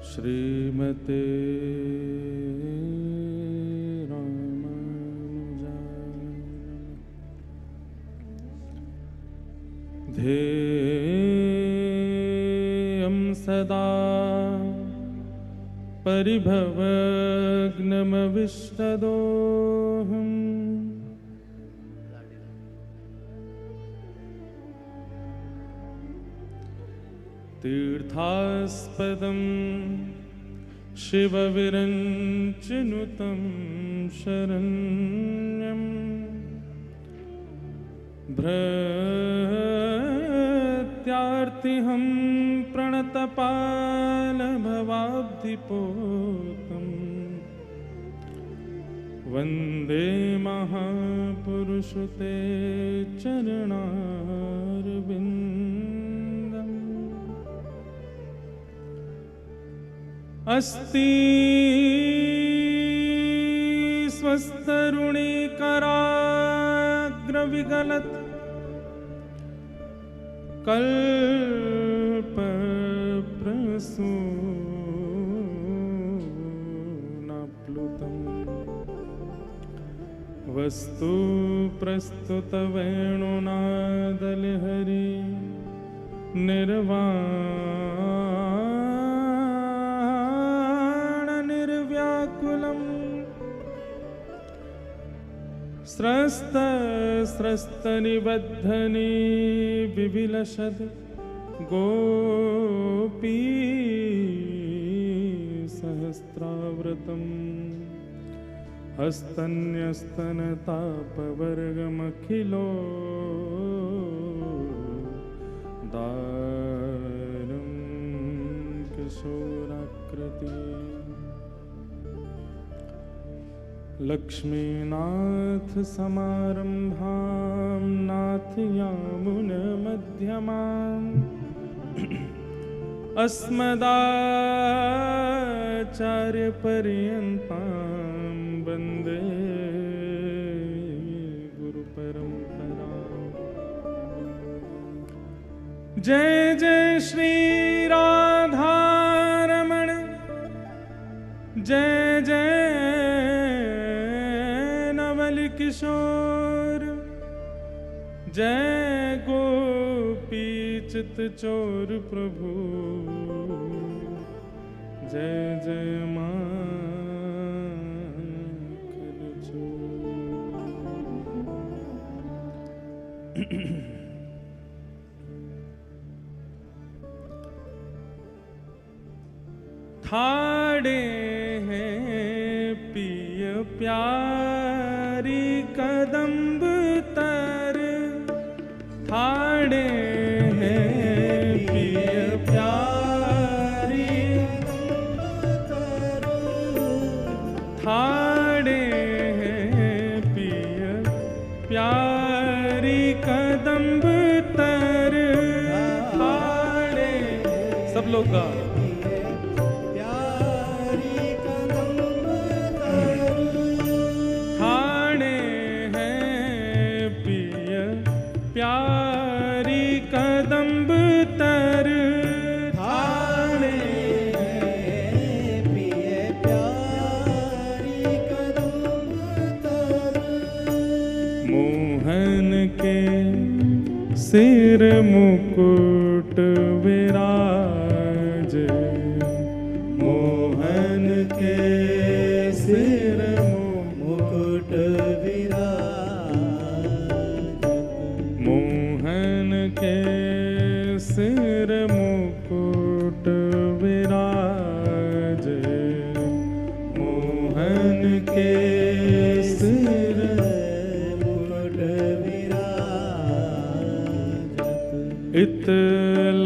श्रीमते रामानुजाय ध्येयं सदा परिभवग्नमविष्टदोहम् तीर्थास्पदं शिवविरञ्चिनुतं शरण्यं भृत्यार्तिहं प्रणतपालभवाब्धिपोतं वन्दे महापुरुषुते चरणारविन्दम्। अस्ति स्वस्तरुणीकराग्रविगलत् कल्पप्रसूनाप्लुतम् वस्तु प्रस्तुतवेणुनादलहरी निर्व्याकुलम् स्रस्तनिबद्धनी विविलसद् गोपी सहस्राव्रतम् हस्तन्यस्तनतापवर्गमखिलो दारुं किशोराकृति लक्ष्मीनाथ समारंभां नाथयामुनमध्यमाम् अस्मदाचार्यपर्यन्तां वन्दे गुरुपरम्पराम्। जय जय श्री राधारमण, जय जय किशोर, जय गोपी चित्तचोर प्रभु, जय जय थाड़े हैं पिय प्यारी कदम्ब तर, थाड़े हैं पिय प्यारी थाड़े हैं पिय प्यारी कदम्ब तर, थाड़े सब लोग गा प्यारी कदम्ब तर, थाने पिय प्यारी कदम्ब तर। मोहन के सिर मुकुट विराज, मोहन के सिर मुकुट के सिर मुकुट विराज, मोहन के सिर मुकुट विराज। इत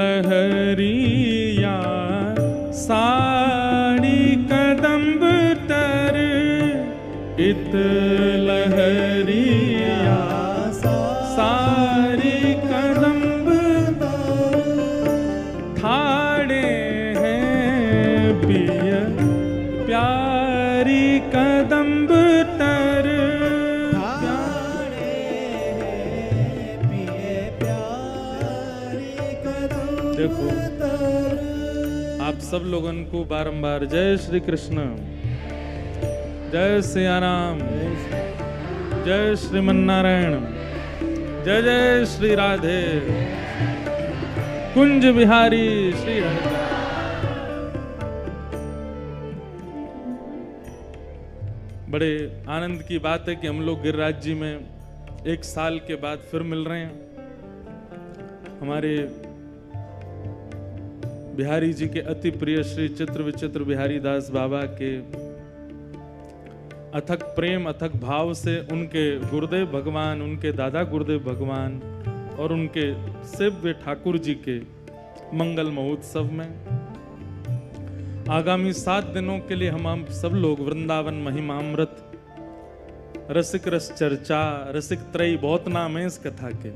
लहरिया साड़ी कदम्ब तर, इत लहरिया सारी कदम्ब थाड़े हैं पिय प्यारी कदम्ब तर, थाड़े हैं पिय प्यारी कदम्ब तर। आप सब लोगों को बारंबार जय श्री कृष्ण, जय सियाराम, जय श्रीमन्नारायण, जय जय श्री राधे, कुंज बिहारी श्री हरि। बड़े आनंद की बात है कि हम लोग गिरिराज जी में 1 साल के बाद फिर मिल रहे हैं। हमारे बिहारी जी के अति प्रिय श्री चित्र विचित्र बिहारी दास बाबा के अथक प्रेम अथक भाव से उनके गुरुदेव भगवान, उनके दादा गुरुदेव भगवान और उनके सेव्य ठाकुर जी के मंगल महोत्सव में आगामी 7 दिनों के लिए हम सब लोग वृंदावन महिमामृत रसिक रस चर्चा, रसिक त्रयी बहुत नाम है इस कथा के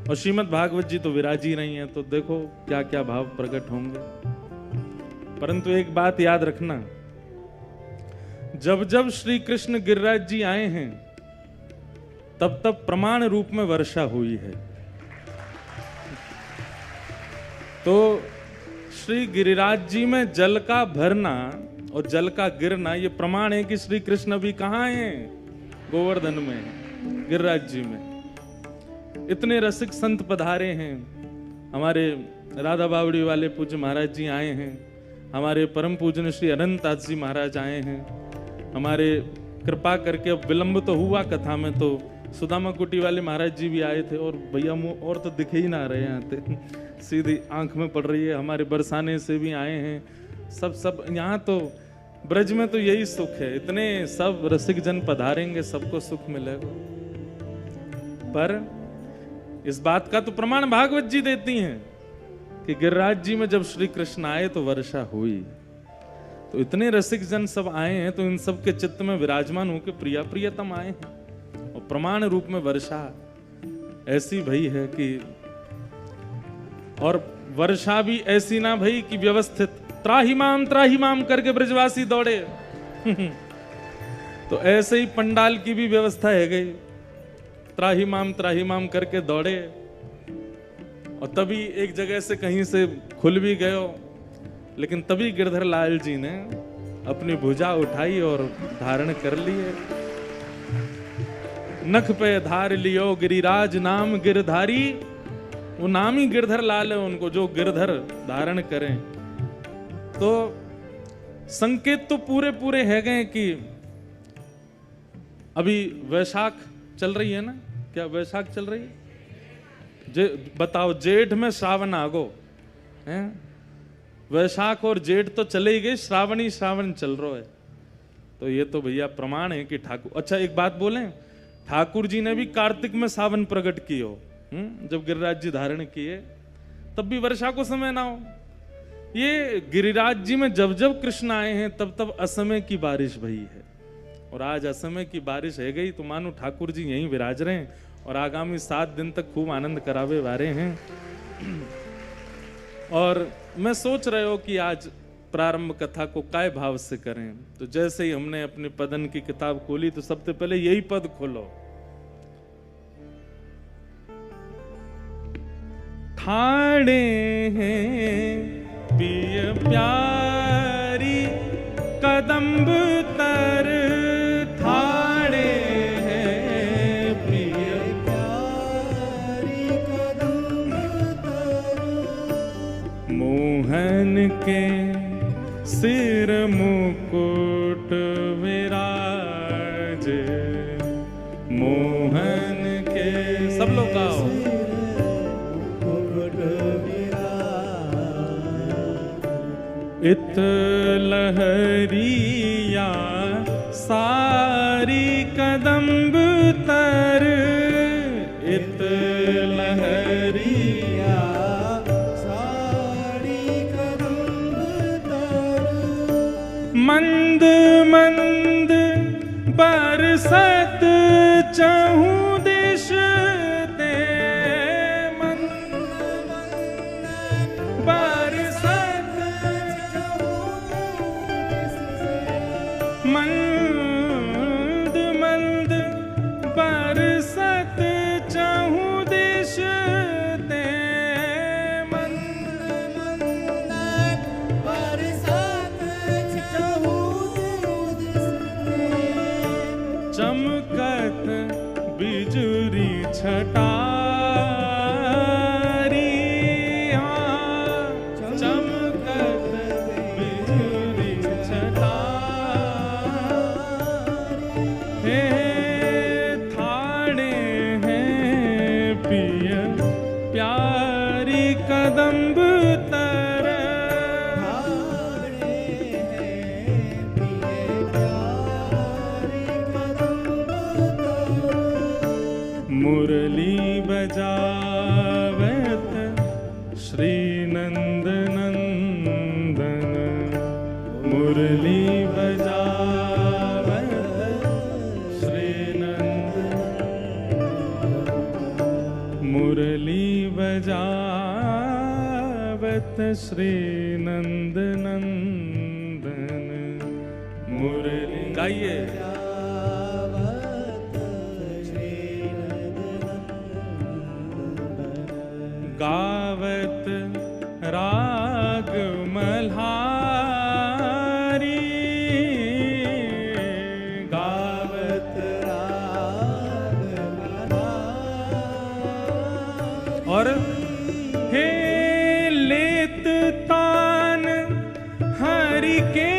और श्रीमद् भागवत जी तो विराज ही रही हैं, तो देखो क्या क्या भाव प्रकट होंगे। परंतु एक बात याद रखना, जब जब श्री कृष्ण गिरिराज जी आए हैं तब तब प्रमाण रूप में वर्षा हुई है। तो श्री गिरिराज जी में जल का भरना और जल का गिरना ये प्रमाण है कि श्री कृष्ण अभी कहाँ हैं? गोवर्धन में, गिरिराज जी में। इतने रसिक संत पधारे हैं। हमारे राधा बावड़ी वाले पूज्य महाराज जी आए हैं, हमारे परम पूजन श्री अनंतदास जी महाराज आए हैं। हमारे कृपा करके अब विलंब तो हुआ कथा में, तो सुदामा कुटी वाले महाराज जी भी आए थे और भैया मुँह और तो दिखे ही ना रहे यहाँ थे, सीधी आंख में पड़ रही है। हमारे बरसाने से भी आए हैं, सब यहाँ तो ब्रज में तो यही सुख है, इतने सब रसिक जन पधारेंगे, सबको सुख मिलेगा। पर इस बात का तो प्रमाण भागवत जी देती हैं कि गिरिराज जी में जब श्री कृष्ण आए तो वर्षा हुई। तो इतने रसिक जन सब आए हैं, तो इन सब के चित्त में विराजमान होकर प्रिया प्रियतम आए हैं और प्रमाण रूप में वर्षा ऐसी भई है कि, और वर्षा भी ऐसी ना भई कि व्यवस्थित त्राही माम करके ब्रजवासी दौड़े तो ऐसे ही पंडाल की भी व्यवस्था है गई, त्राही माम करके दौड़े और तभी एक जगह से कहीं से खुल भी गयो। लेकिन तभी गिरधर लाल जी ने अपनी भुजा उठाई और धारण कर लिए। नख पे धार लियो गिरिराज नाम गिरधारी, वो नाम ही गिरधर लाल है उनको, जो गिरधर धारण करें। तो संकेत तो पूरे पूरे है गए कि अभी वैशाख चल रही है ना, क्या वैशाख चल रही है? बताओ, जेठ में श्रावण आगो हैं, वैशाख और जेठ तो चले ही गए, श्रावण ही श्रावण चल रहा है। तो ये तो भैया प्रमाण है कि ठाकुर, अच्छा एक बात बोलें, ठाकुर जी ने भी कार्तिक में सावन प्रकट किए हो, जब गिरिराज जी धारण किए तब भी वर्षा को समय ना हो। ये गिरिराज जी में जब जब कृष्ण आए हैं तब तब असमय की बारिश भई है, और आज असमय की बारिश है गई, तो मानो ठाकुर जी यहीं विराज रहे हैं और आगामी 7 दिन तक खूब आनंद करावे वारे हैं। और मैं सोच रहे हो कि आज प्रारंभ कथा को काय भाव से करें, तो जैसे ही हमने अपने पदन की किताब खोली तो सबसे पहले यही पद खोलो, ठाणे हैं पिय प्यारी कदम्ब तर, ठाणे हैं प्रिय प्यारी कदम्ब तर, मोहन के सिर मुकुट विराज, मोहन के, सब लोग गाओ, इत लहरिया सारी कदम्ब तर, इत लहरिया सारी कदम्ब तर, मंद मंद बरसत चहु दिश ते, मंद मंद बरसत मंद मंद बरसत चहु दिश ते, मंद मंद प्यारी कदम्ब तर मुरली बजावत श्री नंद नंदन मुरली बजावत श्री नंद मुरली बजावत श्री नंद नंदन मुरली गाइए गावत राग मल्हारी गावत राग मल्हारी और हे लेत तान हरि के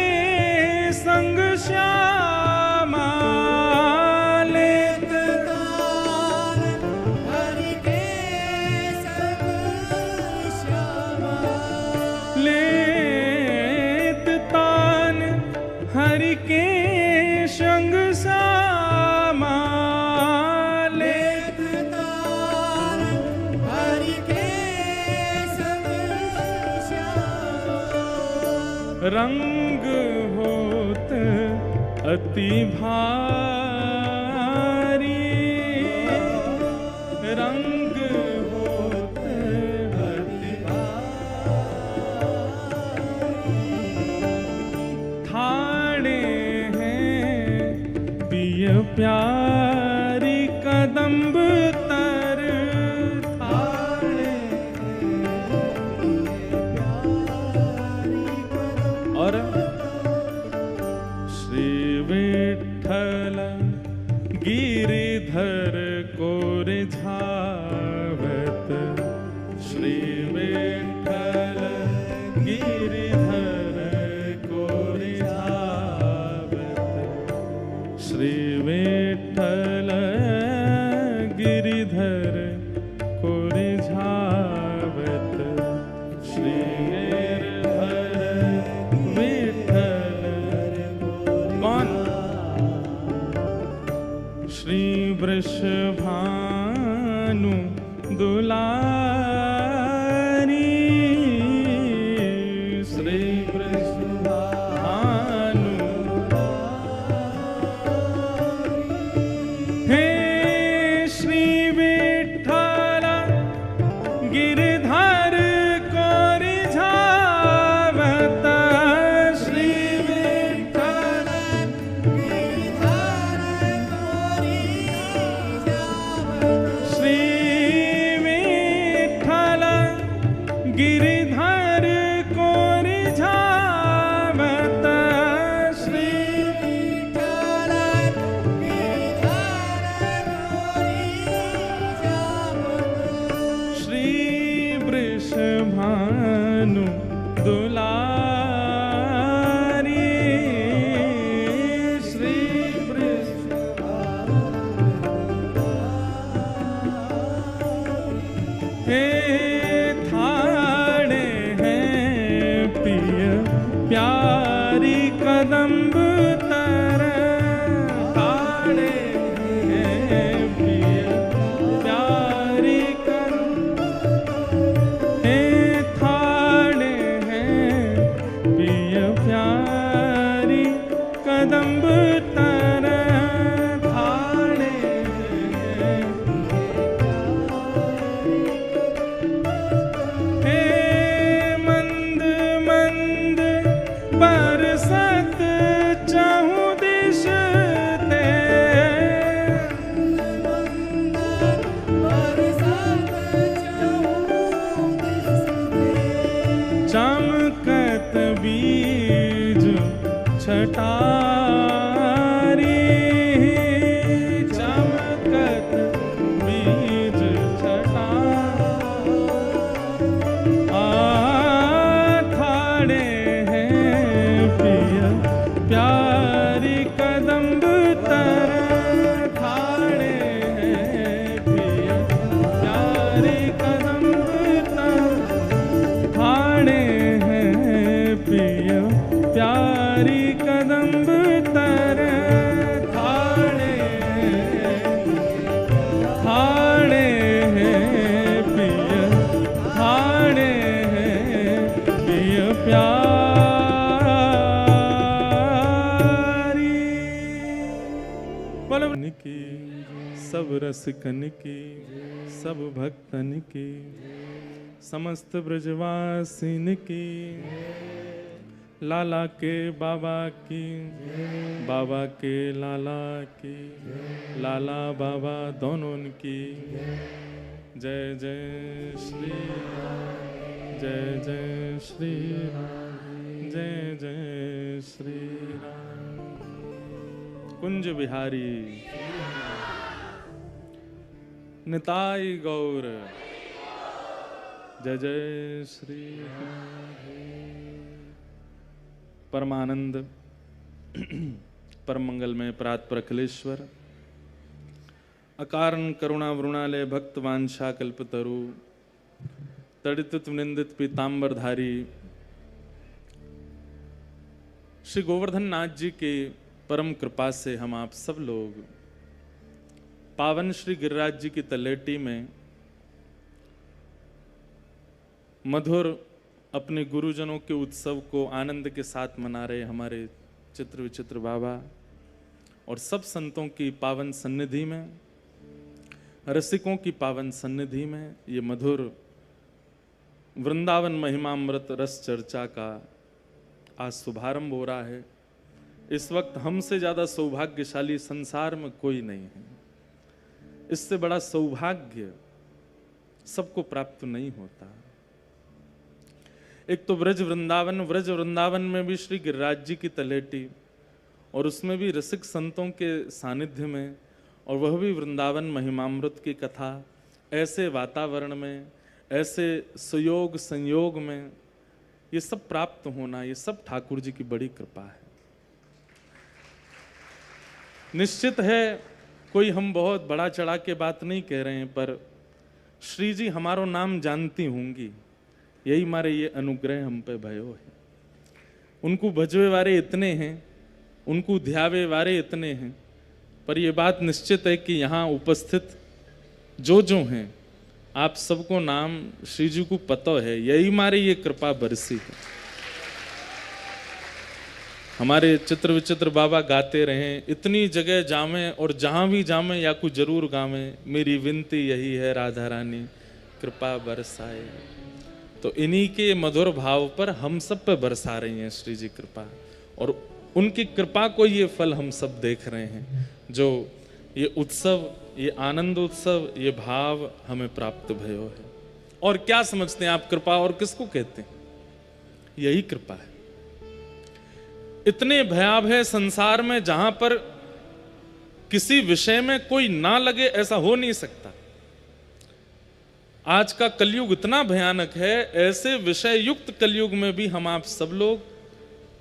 संग श्यामा लेत तान हरि के संग श्यामा लेत तान हरि के संग श्यामा लेत तान हरि के संग श्यामा रंग होत अति भारी रंग होत अति भारी ठाणे हैं पिय प्यारी कदम्ब तर ठाणे और श्री विठ्ठल गिरिधर को रिझावत श्री विठ्ठल गिरिधर को रिझावत श्री विठ्ठल गिरिधर को रिझावत श्री श्री वृषभानु दुलारी श्री वृषभानु हे श्री विठ्ठल गिरधर को रिझावत श्री विठ्ठल गिरिधर को रिझावत श्री विठ्ठल श्री वृषभानु दुलारी श्री हे ठाणे हैं पिय प्यारी कदम्ब तर ठाणे हैं पिय प्यारी कदम्ब हे ठाणे हैं पिय प्यारी कदम्ब तर ठाणे बरसत चहु दिश ते चमकत बीज छटारी चमकत बीज ठाणे प्यारी कदम्ब तर ठाणे हैं पिय प्यारी कदम्ब सब रसिकन की, सब भक्तन की, समस्त ब्रजवासिन की, लाला के बाबा की, बाबा के लाला की, लाला बाबा दोनों की। जय जय श्री राम, जय जय श्री राम, जय जय श्री राम। कुंज बिहारी निताई गौर, जय जय श्री राम। परमानंद परम मंगलमय प्रात अखिलेश्वर, अकारण करुणा वृणालय भक्त वांछा कल्पतरु, तड़ित निंदित पीताम्बरधारी श्री गोवर्धन नाथ जी के परम कृपा से हम आप सब लोग पावन श्री गिरिराज जी की तलेटी में मधुर अपने गुरुजनों के उत्सव को आनंद के साथ मना रहे हमारे चित्र विचित्र बाबा और सब संतों की पावन सन्निधि में, रसिकों की पावन सन्निधि में ये मधुर वृंदावन महिमामृत रस चर्चा का आज शुभारंभ हो रहा है। इस वक्त हमसे ज्यादा सौभाग्यशाली संसार में कोई नहीं है। इससे बड़ा सौभाग्य सबको प्राप्त नहीं होता। एक तो व्रज वृंदावन में भी श्री गिरिराज जी की तलेटी और उसमें भी रसिक संतों के सानिध्य में, और वह भी वृंदावन महिमामृत की कथा, ऐसे वातावरण में, ऐसे सुयोग संयोग में ये सब प्राप्त होना, ये सब ठाकुर जी की बड़ी कृपा है। निश्चित है कोई हम बहुत बड़ा चढ़ा के बात नहीं कह रहे हैं, पर श्री जी हमारो नाम जानती होंगी, यही मारे ये अनुग्रह हम पे भयो है। उनको भजवे वारे इतने हैं, उनको ध्यावे वारे इतने हैं, पर ये बात निश्चित है कि यहाँ उपस्थित जो हैं आप सबको नाम श्री जी को पता है, यही मारे ये कृपा बरसी है। हमारे चित्र विचित्र बाबा गाते रहे, इतनी जगह जामे और जहां भी जामे या कुछ जरूर गावे, मेरी विनती यही है राधा रानी कृपा बरसाए। तो इन्हीं के मधुर भाव पर हम सब पे बरसा रही हैं श्री जी कृपा, और उनकी कृपा को ये फल हम सब देख रहे हैं, जो ये उत्सव, ये आनंद उत्सव, ये भाव हमें प्राप्त भयो है। और क्या समझते हैं आप कृपा और किसको कहते हैं? यही कृपा है। इतने भयावह है संसार में जहां पर किसी विषय में कोई ना लगे, ऐसा हो नहीं सकता। आज का कलयुग इतना भयानक है, ऐसे विषय युक्त कलयुग में भी हम आप सब लोग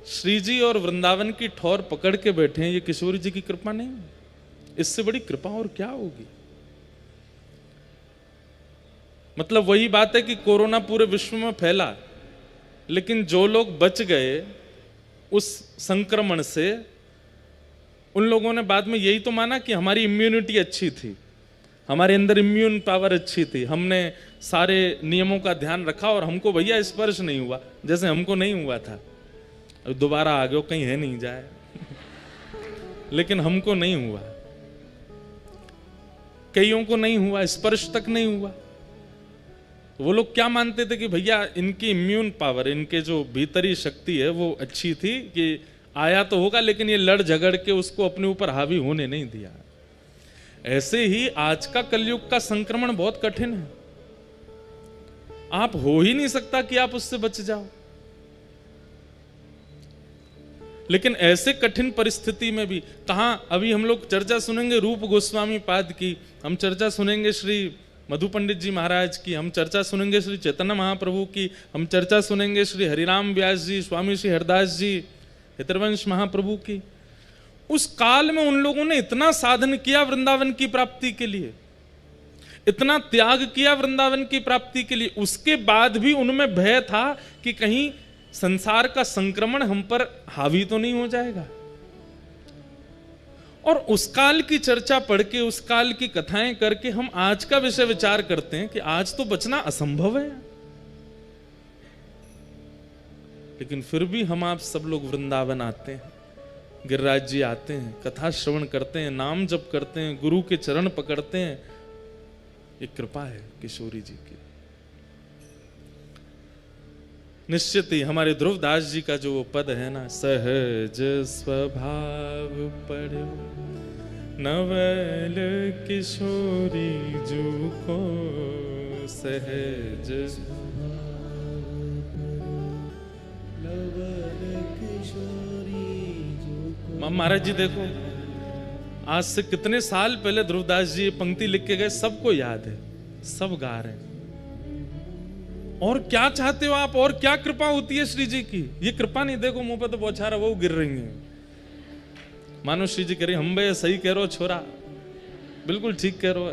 श्री जी और वृंदावन की ठौर पकड़ के बैठे हैं। ये किशोरी जी की कृपा नहीं, इससे बड़ी कृपा और क्या होगी। मतलब वही बात है कि कोरोना पूरे विश्व में फैला, लेकिन जो लोग बच गए उस संक्रमण से, उन लोगों ने बाद में यही तो माना कि हमारी इम्यूनिटी अच्छी थी, हमारे अंदर इम्यून पावर अच्छी थी, हमने सारे नियमों का ध्यान रखा और हमको भैया स्पर्श नहीं हुआ, जैसे हमको नहीं हुआ था। अब दोबारा आ गए, कहीं है नहीं जाए लेकिन हमको नहीं हुआ, कईयों को नहीं हुआ, स्पर्श तक नहीं हुआ। वो लोग क्या मानते थे कि भैया इनकी इम्यून पावर, इनके जो भीतरी शक्ति है वो अच्छी थी कि आया तो होगा, लेकिन ये लड़ झगड़ के उसको अपने ऊपर हावी होने नहीं दिया। ऐसे ही आज का कलयुग का संक्रमण बहुत कठिन है, आप हो ही नहीं सकता कि आप उससे बच जाओ। लेकिन ऐसे कठिन परिस्थिति में भी कहां, अभी हम लोग चर्चा सुनेंगे रूप गोस्वामी पाद की, हम चर्चा सुनेंगे श्री मधु पंडित जी महाराज की, हम चर्चा सुनेंगे श्री चैतन्य महाप्रभु की, हम चर्चा सुनेंगे श्री हरिराम व्यास जी, स्वामी श्री हरदास जी, हितरवंश महाप्रभु की। उस काल में उन लोगों ने इतना साधन किया वृंदावन की प्राप्ति के लिए, इतना त्याग किया वृंदावन की प्राप्ति के लिए, उसके बाद भी उनमें भय था कि कहीं संसार का संक्रमण हम पर हावी तो नहीं हो जाएगा। और उस काल की चर्चा पढ़ के, उस काल की कथाएं करके हम आज का विषय विचार करते हैं कि आज तो बचना असंभव है, लेकिन फिर भी हम आप सब लोग वृंदावन आते हैं। गिरिराज जी आते हैं, कथा श्रवण करते हैं, नाम जप करते हैं, गुरु के चरण पकड़ते हैं। एक कृपा है किशोरी जी की। निश्चित ही हमारे ध्रुवदास जी का जो वो पद है ना, सहज स्वभाव पढ़ो नवल किशोरी जू को, सहज महाराज जी देखो, आज से कितने साल पहले ध्रुवदास जी ये पंक्ति लिख के गए, सबको याद है, सब गा रहे हैं। और क्या चाहते हो आप, और क्या कृपा होती है श्री जी की? ये कृपा नहीं, देखो मुंह पे तो बौछार वो गिर रही है, मानो श्री जी कह रही हम भे सही कह रहे हो छोरा, बिल्कुल ठीक कह रहे हो।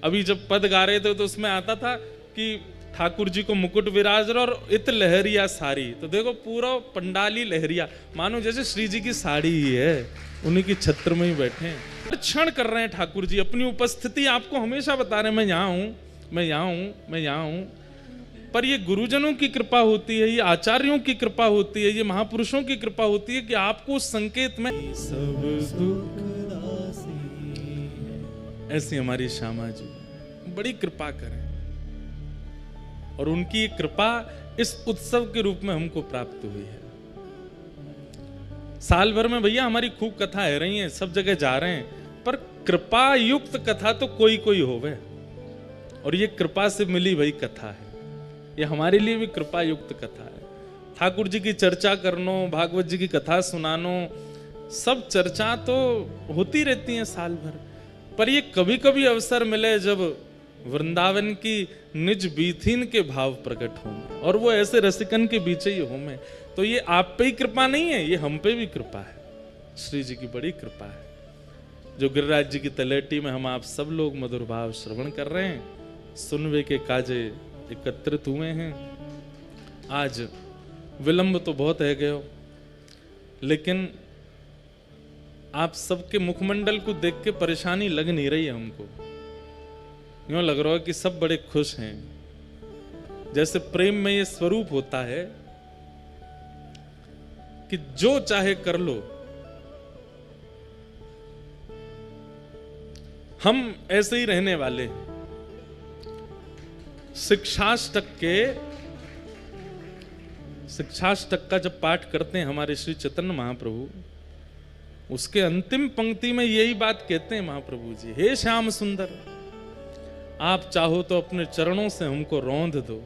अभी जब पद गा रहे थे तो उसमें आता था कि ठाकुर जी को मुकुट विराज और इत लहरिया साड़ी, तो देखो पूरा पंडाली लहरिया, मानो जैसे श्री जी की साड़ी ही है, उन्हीं की छत्र में ही बैठे हैं। क्षण कर रहे हैं ठाकुर जी, अपनी उपस्थिति आपको हमेशा बता रहे हैं, मैं यहाँ हूँ, मैं यहाँ हूँ, मैं यहाँ हूँ। पर ये गुरुजनों की कृपा होती है, ये आचार्यों की कृपा होती है, ये महापुरुषों की कृपा होती है कि आपको उस संकेत में सब ऐसी हमारी श्यामा जी बड़ी कृपा करें, और उनकी कृपा इस उत्सव के रूप में हमको प्राप्त हुई है। साल भर में भैया हमारी खूब कथाएं रही हैं, सब जगह जा रहे हैं, पर कृपा युक्त कथा तो कोई कोई होवे, और ये कृपा से मिली वही कथा है, ये हमारे लिए भी कृपा युक्त कथा है। ठाकुर जी की चर्चा करनो, भागवत जी की कथा सुनानो, सब चर्चा तो होती रहती है साल भर, पर ये कभी कभी अवसर मिले जब वृंदावन की निज बीथिन के भाव प्रकट होंगे, और वो ऐसे रसिकन के बीच ही होंगे, तो ये आप पे ही कृपा नहीं है, ये हम पे भी कृपा है, श्री जी की बड़ी कृपा है। जो गिरिराज जी की तलेटी में हम आप सब लोग मधुर भाव श्रवण कर रहे हैं, सुनवे के काजे एकत्रित हुए हैं। आज विलंब तो बहुत है गयो, लेकिन आप सबके मुखमंडल को देख के परेशानी लग नहीं रही है हमको, यूं लग रहा है कि सब बड़े खुश हैं। जैसे प्रेम में ये स्वरूप होता है कि जो चाहे कर लो, हम ऐसे ही रहने वाले हैं। शिक्षाष्टक का जब पाठ करते हैं हमारे श्री चैतन्य महाप्रभु, उसके अंतिम पंक्ति में यही बात कहते हैं महाप्रभु जी, हे श्याम सुंदर, आप चाहो तो अपने चरणों से हमको रौंद दो,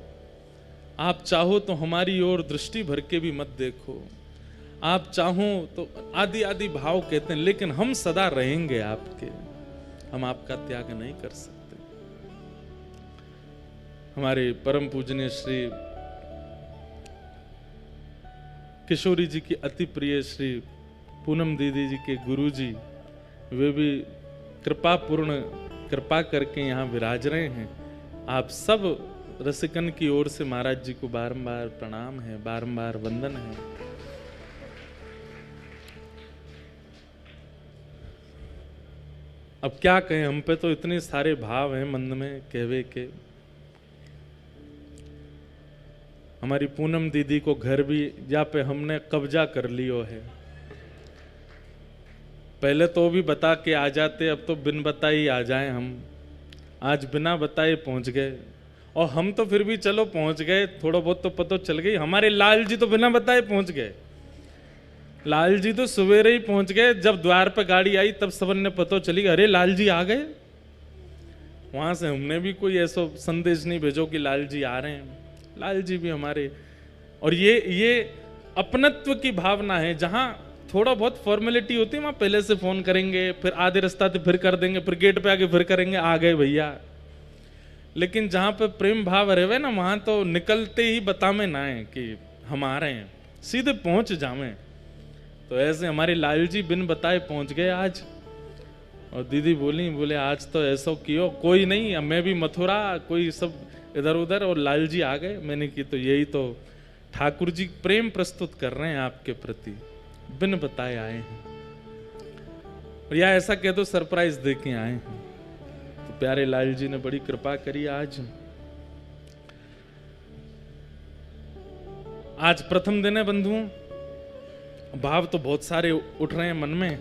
आप चाहो तो हमारी ओर दृष्टि भर के भी मत देखो, आप चाहो तो आदि आदि भाव कहते हैं, लेकिन हम सदा रहेंगे आपके, हम आपका त्याग नहीं कर सकते। हमारे परम पूजनीय श्री किशोरी जी की अति प्रिय श्री पूनम दीदी जी के गुरु जी, वे भी कृपा करके यहाँ विराज रहे हैं। आप सब रसिकन की ओर से महाराज जी को बारंबार प्रणाम है, बारंबार वंदन है। अब क्या कहें, हम पे तो इतने सारे भाव हैं मन में कहवे के। हमारी पूनम दीदी को घर भी या पे हमने कब्जा कर लियो है, पहले तो भी बता के आ जाते, अब तो बिन बताए आ जाए हम। आज बिना बताए पहुंच गए, और हम तो फिर भी चलो पहुंच गए, थोड़ा बहुत तो पता चल गई। हमारे लाल जी तो बिना बताए पहुंच गए, लाल जी तो सवेरे ही पहुंच गए, जब द्वार पर गाड़ी आई तब सबन ने पता चली, अरे लाल जी आ गए। वहां से हमने भी कोई ऐसा संदेश नहीं भेजो कि लाल जी आ रहे हैं। लाल जी भी हमारे, और ये अपनत्व की भावना है। जहां थोड़ा बहुत फॉर्मेलिटी होती है वहां पहले से फोन करेंगे, फिर आधे रास्ता तो फिर कर देंगे, फिर गेट पे आके फिर करेंगे, आ गए भैया। लेकिन जहां पे प्रेम भाव रहे ना, वहां तो निकलते ही बतावे ना है कि हम आ रहे हैं, सीधे पहुंच जावे। तो ऐसे हमारे लाल जी बिन बताए पहुंच गए आज। और दीदी बोले आज तो ऐसा कियो, कोई नहीं, मैं भी मथुरा, कोई सब इधर उधर, और लाल जी आ गए। मैंने की तो यही तो ठाकुर जी प्रेम प्रस्तुत कर रहे हैं आपके प्रति, बिन बताए आए हैं। और या ऐसा कह दो सरप्राइज दे के आए हैं। तो प्यारे लाल जी ने बड़ी कृपा करी। आज प्रथम दिन है बंधुओं, भाव तो बहुत सारे उठ रहे हैं मन में।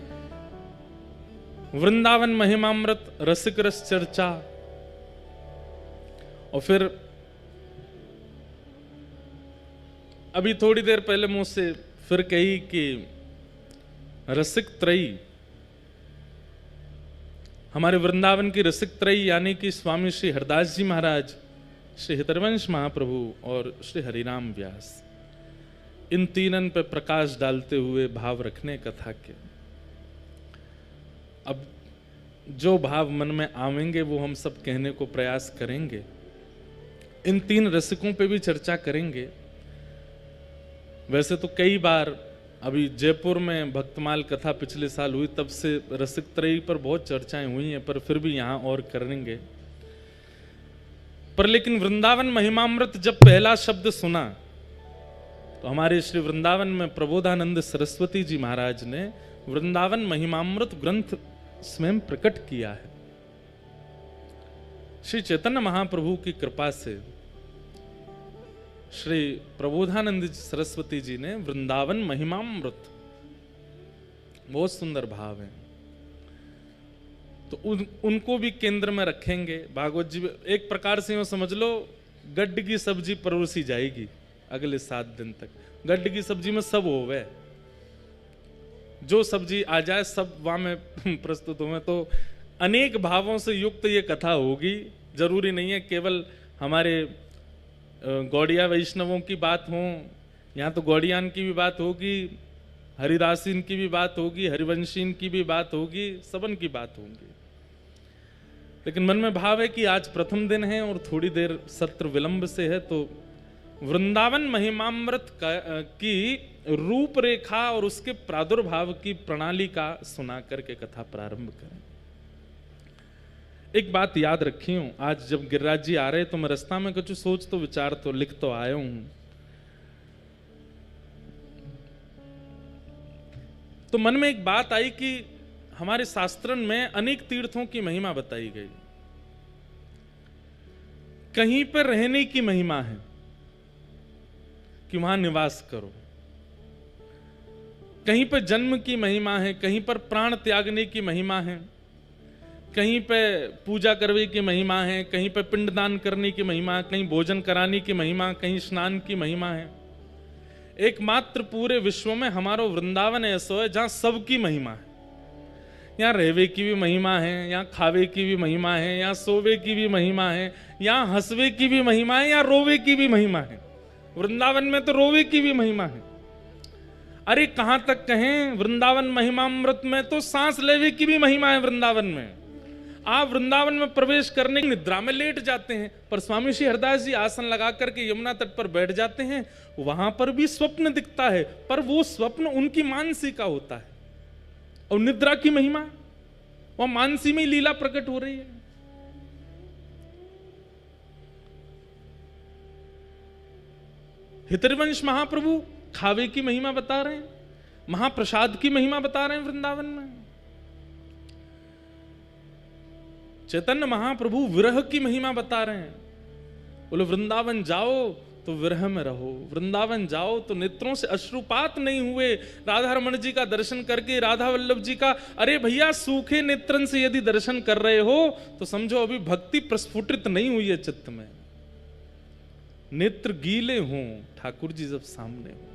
वृंदावन महिमामृत, रसिक रस चर्चा, और फिर अभी थोड़ी देर पहले मुझसे फिर कही कि रसिक त्रयी, हमारे वृंदावन की रसिक त्रयी यानी कि स्वामी श्री हरदास जी महाराज, श्री हितरवंश महाप्रभु और श्री हरिराम व्यास, इन तीनन पे प्रकाश डालते हुए भाव रखने कथा के। अब जो भाव मन में आवेंगे वो हम सब कहने को प्रयास करेंगे। इन तीन रसिकों पे भी चर्चा करेंगे। वैसे तो कई बार अभी जयपुर में भक्तमाल कथा पिछले साल हुई, तब से रसिक त्रयी पर बहुत चर्चाएं हुई हैं, पर फिर भी यहां और करेंगे। पर लेकिन वृंदावन महिमामृत जब पहला शब्द सुना तो हमारे श्री वृंदावन में प्रबोधानंद सरस्वती जी महाराज ने वृंदावन महिमामृत ग्रंथ स्वयं प्रकट किया है। श्री चैतन्य महाप्रभु की कृपा से श्री प्रबोधानंद सरस्वती जी ने वृंदावन महिमामृत, बहुत सुंदर भाव है, तो उनको भी केंद्र में रखेंगे। भागवत जी एक प्रकार से यूं समझ लो, गड्ढ की सब्जी परोसी जाएगी अगले 7 दिन तक। गड्ढ की सब्जी में सब होवे, जो सब्जी आ जाए सब वहां में प्रस्तुत हुए। तो अनेक भावों से युक्त ये कथा होगी। जरूरी नहीं है केवल हमारे गौड़िया वैष्णवों की बात हो, यहाँ तो गौड़ियान की भी बात होगी, हरिदासीन की भी बात होगी, हरिवंशीन की भी बात होगी, सबन की बात होगी। लेकिन मन में भाव है कि आज प्रथम दिन है और थोड़ी देर सत्र विलंब से है, तो वृंदावन महिमामृत की रूपरेखा और उसके प्रादुर्भाव की प्रणाली का सुना करके कथा प्रारंभ करें। एक बात याद रखी हूं, आज जब गिरिराज जी आ रहे तो मैं रास्ता में कुछ सोच तो विचार तो लिख तो आया हूं, तो मन में एक बात आई कि हमारे शास्त्रन में अनेक तीर्थों की महिमा बताई गई। कहीं पर रहने की महिमा है कि वहां निवास करो, कहीं पर जन्म की महिमा है, कहीं पर प्राण त्यागने की महिमा है, कहीं पे पूजा करने की महिमा है, कहीं पे पिंडदान करने की महिमा है, कहीं भोजन कराने की महिमा, कहीं स्नान की महिमा है। एकमात्र पूरे विश्व में हमारा वृंदावन ऐसा है जहां सबकी महिमा है। यहाँ रहवे की भी महिमा है, यहाँ खावे की भी महिमा है, यहाँ सोवे की भी महिमा है, यहाँ हंसवे की भी महिमा है, यहाँ रोवे की भी महिमा है। वृंदावन में तो रोवे की भी महिमा है। अरे कहां तक कहें, वृंदावन महिमामृत में तो सांस लेवे की भी महिमा है। वृंदावन में आप वृंदावन में प्रवेश करने की निद्रा में लेट जाते हैं, पर स्वामी श्री हरदास जी आसन लगा करके यमुना तट पर बैठ जाते हैं, वहां पर भी स्वप्न दिखता है, पर वो स्वप्न उनकी मानसी का होता है। और निद्रा की महिमा, वह मानसी में ही लीला प्रकट हो रही है। हितरवंश महाप्रभु खावे की महिमा बता रहे हैं, महाप्रसाद की महिमा बता रहे हैं वृंदावन में। चैतन्य महाप्रभु विरह की महिमा बता रहे हैं। बोले वृंदावन जाओ तो विरह में रहो, वृंदावन जाओ तो नेत्रों से अश्रुपात नहीं हुए। राधा रमण जी का दर्शन करके, राधा वल्लभ जी का, अरे भैया सूखे नेत्रन से यदि दर्शन कर रहे हो तो समझो अभी भक्ति प्रस्फुटित नहीं हुई है चित्त में। नेत्र गीले हों ठाकुर जी जब सामने हो,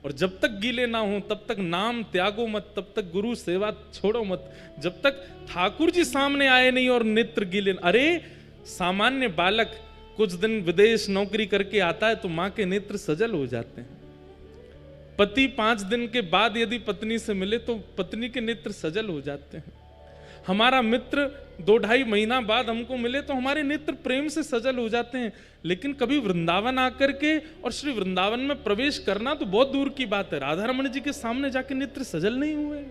और जब तक गीले ना हो तब तक नाम त्यागो मत, तब तक गुरु सेवा छोड़ो मत, जब तक ठाकुर जी सामने आए नहीं और नेत्र गीले। अरे सामान्य बालक कुछ दिन विदेश नौकरी करके आता है तो मां के नेत्र सजल हो जाते हैं। पति 5 दिन के बाद यदि पत्नी से मिले तो पत्नी के नेत्र सजल हो जाते हैं। हमारा मित्र 2-2.5 महीना बाद हमको मिले तो हमारे नेत्र प्रेम से सजल हो जाते हैं। लेकिन कभी वृंदावन आकर के और श्री वृंदावन में प्रवेश करना तो बहुत दूर की बात है, राधा रमण जी के सामने जाके नेत्र सजल नहीं हुए।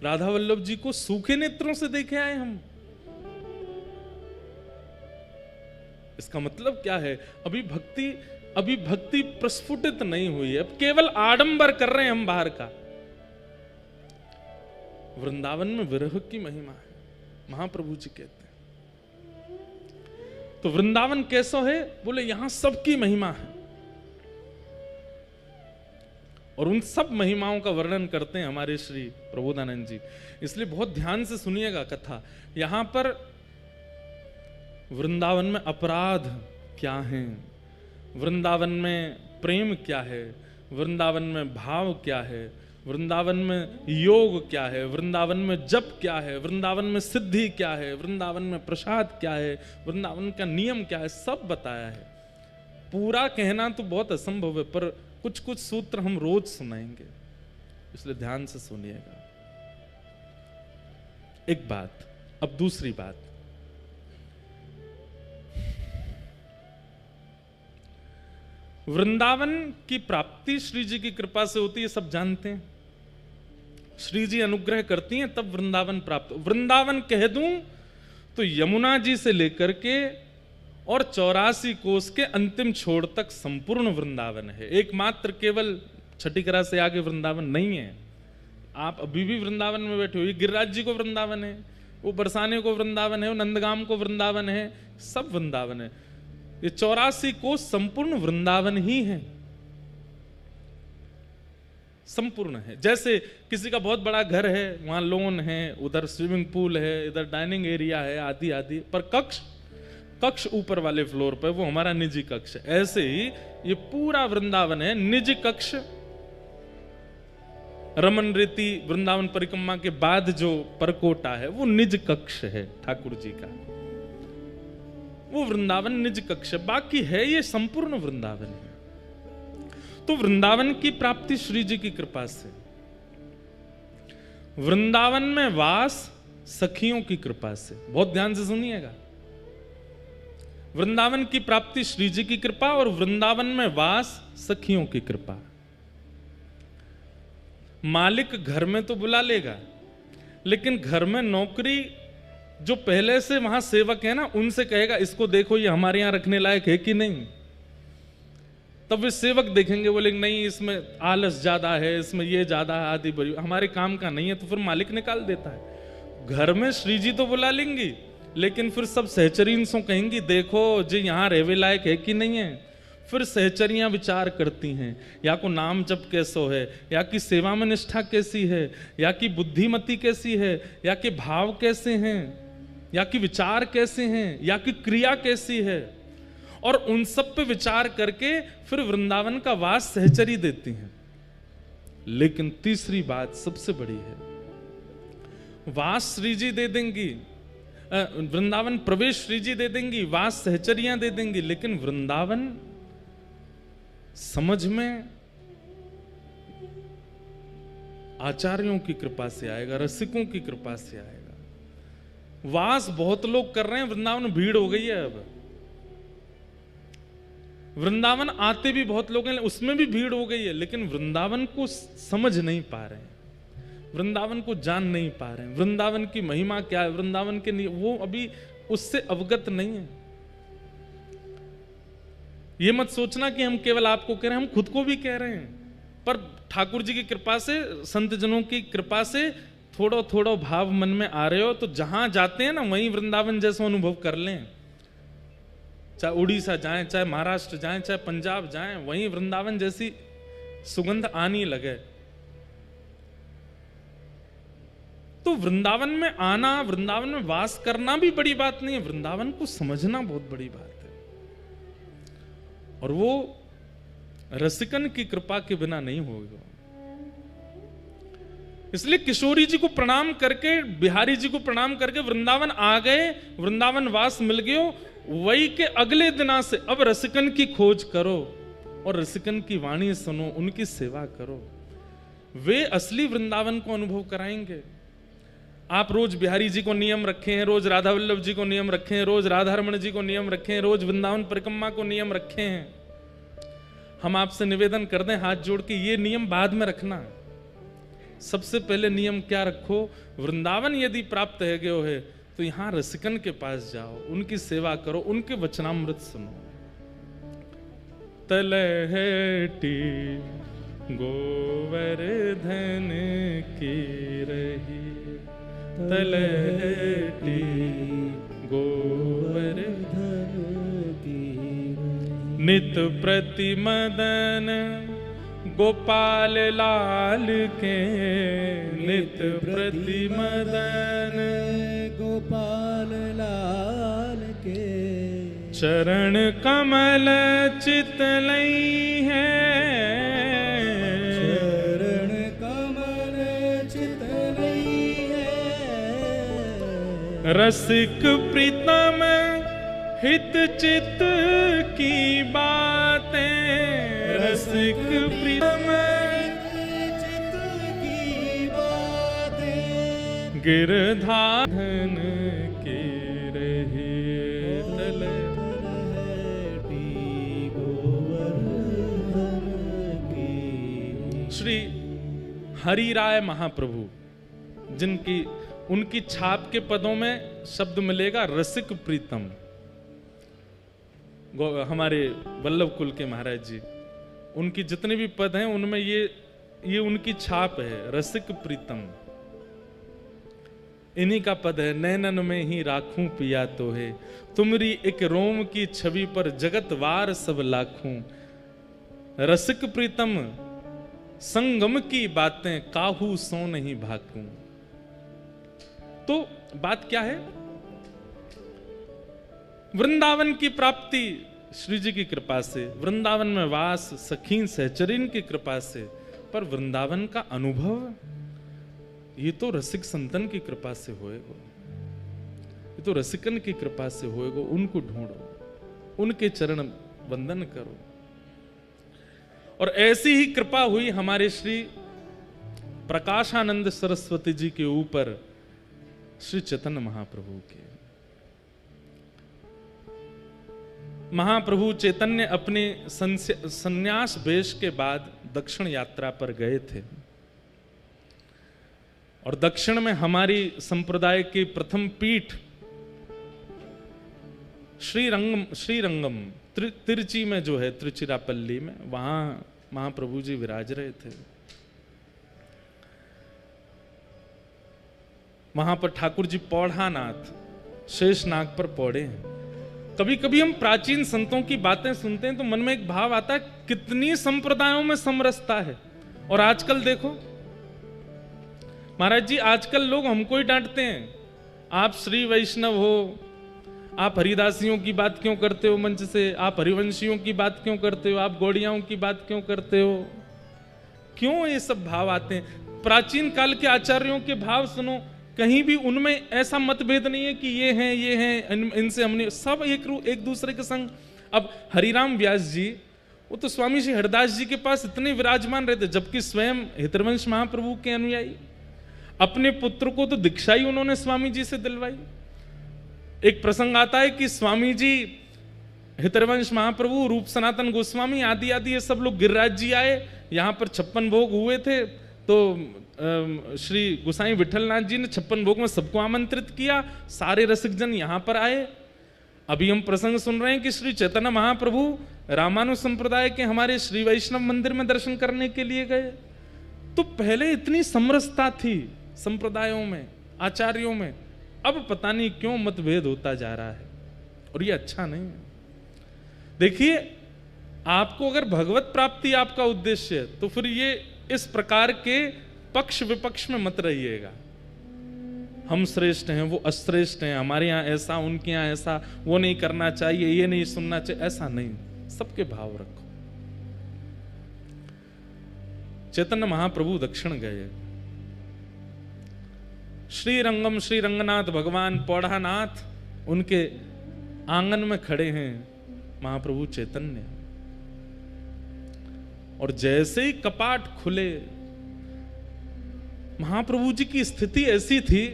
राधा वल्लभ जी को सूखे नेत्रों से देखे आए हम। इसका मतलब क्या है, अभी भक्ति प्रस्फुटित नहीं हुई है, अब केवल आडंबर कर रहे हैं हम बाहर का। वृंदावन में विरह की महिमा है, महाप्रभु जी कहते हैं। तो वृंदावन कैसा है? बोले यहां सबकी महिमा है, और उन सब महिमाओं का वर्णन करते हैं हमारे श्री प्रबोधानंद जी। इसलिए बहुत ध्यान से सुनिएगा कथा। यहां पर वृंदावन में अपराध क्या है, वृंदावन में प्रेम क्या है, वृंदावन में भाव क्या है, वृंदावन में योग क्या है, वृंदावन में जप क्या है, वृंदावन में सिद्धि क्या है, वृंदावन में प्रसाद क्या है, वृंदावन का नियम क्या है, सब बताया है। पूरा कहना तो बहुत असंभव है, पर कुछ कुछ सूत्र हम रोज सुनाएंगे, इसलिए ध्यान से सुनिएगा। एक बात। अब दूसरी बात, वृंदावन की प्राप्ति श्री जी की कृपा से होती है, सब जानते हैं। श्री जी अनुग्रह करती हैं तब वृंदावन प्राप्त। वृंदावन कह दूं तो यमुना जी से लेकर के और 84 कोस के अंतिम छोर तक संपूर्ण वृंदावन है। एकमात्र केवल छठीकरा से आगे वृंदावन नहीं है। आप अभी भी वृंदावन में बैठे हो, ये गिरिराज जी को वृंदावन है, वो बरसाने को वृंदावन है, वो नंदगाम को वृंदावन है, सब वृंदावन है। ये 84 कोस संपूर्ण वृंदावन ही है, संपूर्ण है। जैसे किसी का बहुत बड़ा घर है, वहां लॉन है, उधर स्विमिंग पूल है, इधर डाइनिंग एरिया है, आदि आदि, पर कक्ष ऊपर वाले फ्लोर पर, वो हमारा निजी कक्ष है। ऐसे ही ये पूरा वृंदावन है निजी कक्ष। रमन रीति वृंदावन परिक्रमा के बाद जो परकोटा है वो निज कक्ष है ठाकुर जी का, वो वृंदावन निज कक्ष। बाकी है ये संपूर्ण वृंदावन है। तो वृंदावन की प्राप्ति श्री जी की कृपा से, वृंदावन में वास सखियों की कृपा से। बहुत ध्यान से सुनिएगा, वृंदावन की प्राप्ति श्री जी की कृपा और वृंदावन में वास सखियों की कृपा। मालिक घर में तो बुला लेगा, लेकिन घर में नौकरी जो पहले से वहां सेवक है ना, उनसे कहेगा इसको देखो ये हमारे यहां रखने लायक है कि नहीं। तब वे सेवक देखेंगे, बोलेंगे नहीं इसमें आलस ज्यादा है, इसमें ये ज्यादा है, आदि बड़ी हमारे काम का नहीं है, तो फिर मालिक निकाल देता है। घर में श्री जी तो बुला लेंगी, लेकिन फिर सब सहचरीन सो कहेंगी देखो जी यहाँ रहवे लायक है कि नहीं है। फिर सहचरियां विचार करती हैं, या को नाम जप कैसो है, या की सेवा में निष्ठा कैसी है, या की बुद्धिमती कैसी है, या के भाव कैसे हैं, या की विचार कैसे हैं, या की क्रिया कैसी है, और उन सब पे विचार करके फिर वृंदावन का वास सहचरी देती हैं। लेकिन तीसरी बात सबसे बड़ी है, वास श्री जी दे देंगी, वृंदावन प्रवेश श्री जी दे देंगी, वास सहचरियां दे देंगी, लेकिन वृंदावन समझ में आचार्यों की कृपा से आएगा, रसिकों की कृपा से आएगा। वास बहुत लोग कर रहे हैं, वृंदावन में भीड़ हो गई है। अब वृंदावन आते भी बहुत लोग हैं, उसमें भी भीड़ हो गई है, लेकिन वृंदावन को समझ नहीं पा रहे हैं, वृंदावन को जान नहीं पा रहे हैं, वृंदावन की महिमा क्या है, वृंदावन के वो अभी उससे अवगत नहीं है। ये मत सोचना कि हम केवल आपको कह रहे हैं, हम खुद को भी कह रहे हैं, पर ठाकुर जी की कृपा से, संत जनों की कृपा से थोड़ा थोड़ा भाव मन में आ रहे हो, तो जहां जाते हैं ना वहीं वृंदावन जैसा अनुभव कर लें। चाहे उड़ीसा जाएं, चाहे महाराष्ट्र जाएं, चाहे पंजाब जाएं, वहीं वृंदावन जैसी सुगंध आनी लगे। तो वृंदावन में आना, वृंदावन में वास करना भी बड़ी बात नहीं है, वृंदावन को समझना बहुत बड़ी बात है। और वो रसिकन की कृपा के बिना नहीं होगा। इसलिए किशोरी जी को प्रणाम करके, बिहारी जी को प्रणाम करके वृंदावन आ गए, वृंदावन वास मिल गयो। वही के अगले दिना से अब रसिकन की खोज करो और रसिकन की वाणी सुनो, उनकी सेवा करो। वे असली वृंदावन को अनुभव कराएंगे। आप रोज बिहारी जी को नियम रखें, रोज राधा वल्लभ जी को नियम रखें, रोज राधा रमण जी को नियम रखें, रोज वृंदावन परिक्रमा को नियम रखें। हम आपसे निवेदन कर दें हाथ जोड़ के, ये नियम बाद में रखना। सबसे पहले नियम क्या रखो, वृंदावन यदि प्राप्त है गयो है तो यहां रसिकन के पास जाओ, उनकी सेवा करो, उनके वचनामृत सुनो। तलहटी गोवर्धन की रही, तलहटी गोवर्धन नित प्रति मदन गोपाल लाल के, नित प्रति मदन गोपाल लाल के, चरण कमल चितलई है, चरण कमल चितलई है, रसिक प्रीतम हित चित की बातें, रसिक प्रीतम चित की बातें, गिरधारन के रहे तल, श्री हरिराय महाप्रभु, जिनकी उनकी छाप के पदों में शब्द मिलेगा रसिक प्रीतम। हमारे वल्लभ कुल के महाराज जी, उनकी जितने भी पद हैं उनमें ये उनकी छाप है, रसिक प्रीतम। इन्हीं का पद है, नैनन में ही राखूं पिया तो है, तुमरी एक रोम की छवि पर जगत वार सब लाखूं, रसिक प्रीतम संगम की बातें काहू सो नहीं भाकूं। तो बात क्या है? वृंदावन की प्राप्ति श्री जी की कृपा से, वृंदावन में वास सखीन सहचरीन की कृपा से, पर वृंदावन का अनुभव ये तो रसिक संतन की कृपा से होएगा, ये तो रसिकन की कृपा से होएगा। उनको ढूंढो, उनके चरण वंदन करो। और ऐसी ही कृपा हुई हमारे श्री प्रकाशानंद सरस्वती जी के ऊपर श्री चैतन्य महाप्रभु के। महाप्रभु चैतन्य अपने संन्यास वेश के बाद दक्षिण यात्रा पर गए थे, और दक्षिण में हमारी संप्रदाय की प्रथम पीठ श्रीरंगम तिरुचि में जो है, तिरुचिरापल्ली में, वहां महाप्रभु जी विराज रहे थे। वहां पर ठाकुर जी पौढ़ानाथ शेषनाग पर पौड़े हैं। कभी कभी हम प्राचीन संतों की बातें सुनते हैं तो मन में एक भाव आता है, कितनी संप्रदायों में समरसता है। और आजकल देखो महाराज जी, आजकल लोग हमको ही डांटते हैं, आप श्री वैष्णव हो, आप हरिदासियों की बात क्यों करते हो मंच से, आप हरिवंशियों की बात क्यों करते हो, आप गौड़ियाओं की बात क्यों करते हो। क्यों ये सब भाव आते हैं? प्राचीन काल के आचार्यों के भाव सुनो, कहीं भी उनमें ऐसा मतभेद नहीं है कि ये हैं इनसे हमने सब एक दूसरे के संग। अब हरिराम व्यास जी, वो तो स्वामी श्री हरदास जी के पास इतने विराजमान रहते, जबकि स्वयं हितरवंश महाप्रभु के अनुयायी। अपने पुत्र को तो दीक्षा ही उन्होंने स्वामी जी से दिलवाई। एक प्रसंग आता है कि स्वामी जी, हितरवंश महाप्रभु, रूप सनातन गोस्वामी आदि आदि ये सब लोग गिरिराज जी आए, यहाँ पर 56 भोग हुए थे, तो श्री गोसाई विठलनाथ जी ने 56 भोग में सबको आमंत्रित किया, सारे रसिकजन यहाँ पर आए। अभी हम प्रसंग सुन रहे हैं कि श्री चैतन्य महाप्रभु रामानुज संप्रदाय के हमारे श्री वैष्णव मंदिर में दर्शन करने के लिए गए। तो पहले इतनी समरसता थी संप्रदायों में, आचार्यों में, अब पता नहीं क्यों मतभेद होता जा रहा है, और ये अच्छा नहीं है। देखिए, आपको अगर भगवत प्राप्ति आपका उद्देश्य है तो फिर ये इस प्रकार के पक्ष विपक्ष में मत रहिएगा। हम श्रेष्ठ हैं, वो अश्रेष्ठ हैं, हमारे यहाँ ऐसा, उनके यहाँ ऐसा, वो नहीं करना चाहिए, ये नहीं सुनना चाहिए, ऐसा नहीं। सबके भाव रखो। चैतन्य महाप्रभु दक्षिण गए, श्रीरंगम श्री रंगनाथ भगवान पौढ़ानाथ उनके आंगन में खड़े हैं महाप्रभु चैतन्य। और जैसे ही कपाट खुले, महाप्रभु जी की स्थिति ऐसी थी,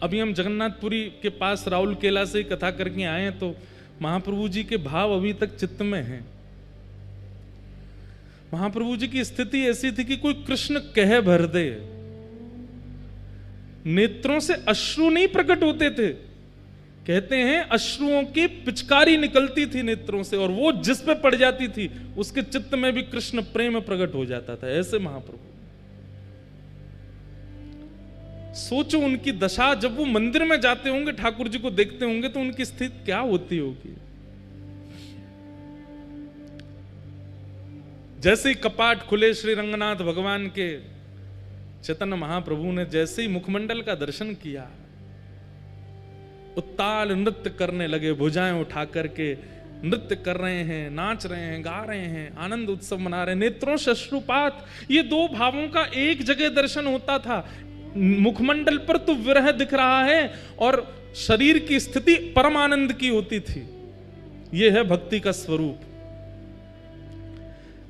अभी हम जगन्नाथपुरी के पास राउल केला से कथा करके आए हैं, तो महाप्रभु जी के भाव अभी तक चित्त में हैं। महाप्रभु जी की स्थिति ऐसी थी कि कोई कृष्ण कह भर दे, नेत्रों से अश्रु नहीं प्रकट होते थे। कहते हैं अश्रुओं की पिचकारी निकलती थी नेत्रों से, और वो जिस पे पड़ जाती थी उसके चित्त में भी कृष्ण प्रेम प्रकट हो जाता था। ऐसे महाप्रभु, सोचो उनकी दशा, जब वो मंदिर में जाते होंगे, ठाकुर जी को देखते होंगे, तो उनकी स्थिति क्या होती होगी। जैसे ही कपाट खुले श्री रंगनाथ भगवान के, चैतन्य महाप्रभु ने जैसे ही मुखमंडल का दर्शन किया, उत्ताल नृत्य करने लगे, भुजाएं उठा करके नृत्य कर रहे हैं, नाच रहे हैं, गा रहे हैं, आनंद उत्सव मना रहे हैं। नेत्रों से अश्रुपात, ये दो भावों का एक जगह दर्शन होता था। मुखमंडल पर तो विरह दिख रहा है और शरीर की स्थिति परम आनंद की होती थी। यह है भक्ति का स्वरूप।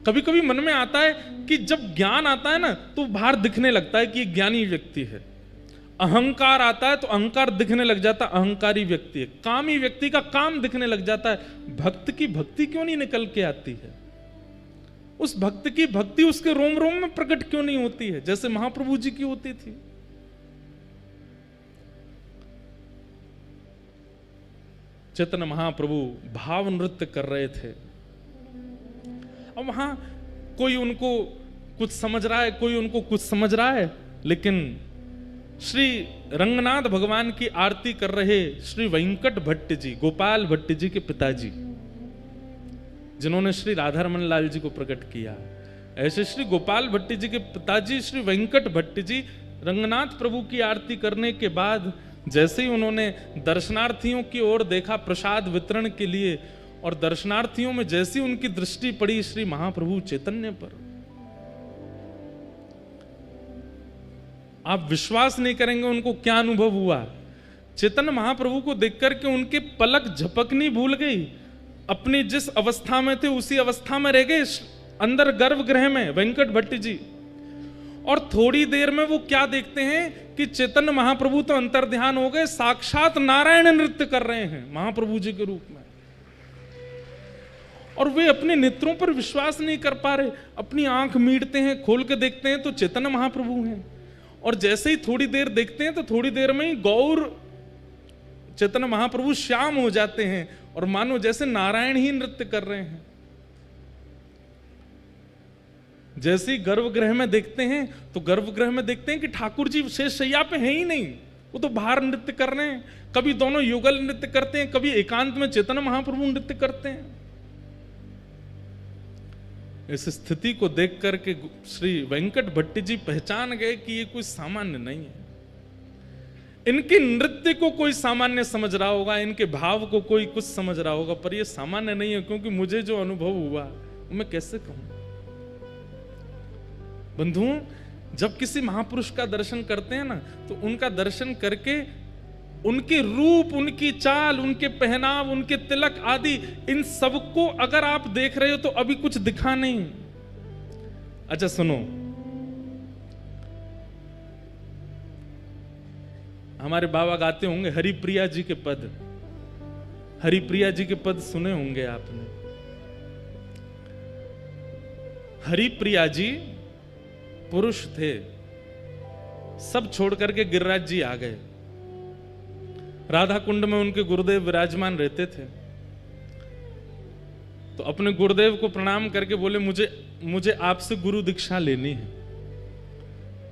कभी कभी मन में आता है कि जब ज्ञान आता है ना, तो बाहर दिखने लगता है कि ये ज्ञानी व्यक्ति है। अहंकार आता है तो अहंकार दिखने लग जाता है, अहंकारी व्यक्ति है। कामी व्यक्ति का काम दिखने लग जाता है। भक्त की भक्ति क्यों नहीं निकल के आती है? उस भक्त की भक्ति उसके रोम रोम में प्रकट क्यों नहीं होती है, जैसे महाप्रभु जी की होती थी? चैतन्य महाप्रभु भाव नृत्य कर रहे थे। अब वहां कोई उनको कुछ समझ रहा है, कोई उनको कुछ समझ रहा है, लेकिन श्री रंगनाथ भगवान की आरती कर रहे श्री वेंकट भट्ट जी, गोपाल भट्ट जी के पिताजी, जिन्होंने श्री राधारमण लाल जी को प्रकट किया, ऐसे श्री गोपाल भट्ट जी के पिताजी श्री वेंकट भट्ट जी रंगनाथ प्रभु की आरती करने के बाद जैसे ही उन्होंने दर्शनार्थियों की ओर देखा प्रसाद वितरण के लिए, और दर्शनार्थियों में जैसी उनकी दृष्टि पड़ी श्री महाप्रभु चैतन्य पर, आप विश्वास नहीं करेंगे उनको क्या अनुभव हुआ। चैतन्य महाप्रभु को देखकर के उनके पलक झपकनी भूल गई। अपनी जिस अवस्था में थे उसी अवस्था में रह गए, अंदर गर्भगृह में वेंकट भट्ट जी। और थोड़ी देर में वो क्या देखते हैं कि चैतन्य महाप्रभु तो अंतर्ध्यान हो गए, साक्षात नारायण नृत्य कर रहे हैं महाप्रभु जी के रूप में। और वे अपने नेत्रों पर विश्वास नहीं कर पा रहे, अपनी आंख मीटते हैं, खोल के देखते हैं तो चैतन्य महाप्रभु हैं। और जैसे ही थोड़ी देर देखते हैं तो थोड़ी देर में ही गौर चैतन्य महाप्रभु श्याम हो जाते हैं और मानो जैसे नारायण ही नृत्य कर रहे हैं। जैसे ही गर्भगृह में देखते हैं तो गर्भगृह में देखते हैं कि ठाकुर जी शेष शैया पे है ही नहीं, वो तो बाहर नृत्य कर रहे हैं। कभी दोनों युगल नृत्य करते हैं, कभी एकांत में चैतन्य महाप्रभु नृत्य करते हैं। इस स्थिति को देख करके श्री वेंकट भट्ट जी पहचान गए कि ये कोई सामान्य नहीं है। इनके नृत्य को कोई सामान्य समझ रहा होगा, इनके भाव को कोई कुछ समझ रहा होगा, पर ये सामान्य नहीं है, क्योंकि मुझे जो अनुभव हुआ वो मैं कैसे कहूं। बंधुओं, जब किसी महापुरुष का दर्शन करते हैं ना, तो उनका दर्शन करके उनके रूप, उनकी चाल, उनके पहनाव, उनके तिलक आदि, इन सबको अगर आप देख रहे हो तो अभी कुछ दिखा नहीं। अच्छा सुनो, हमारे बाबा गाते होंगे हरिप्रिया जी के पद, हरिप्रिया जी के पद सुने होंगे आपने। हरिप्रिया जी पुरुष थे, सब छोड़ करके गिरिराज जी आ गए। राधा कुंड में उनके गुरुदेव विराजमान रहते थे, तो अपने गुरुदेव को प्रणाम करके बोले मुझे आपसे गुरु दीक्षा लेनी है।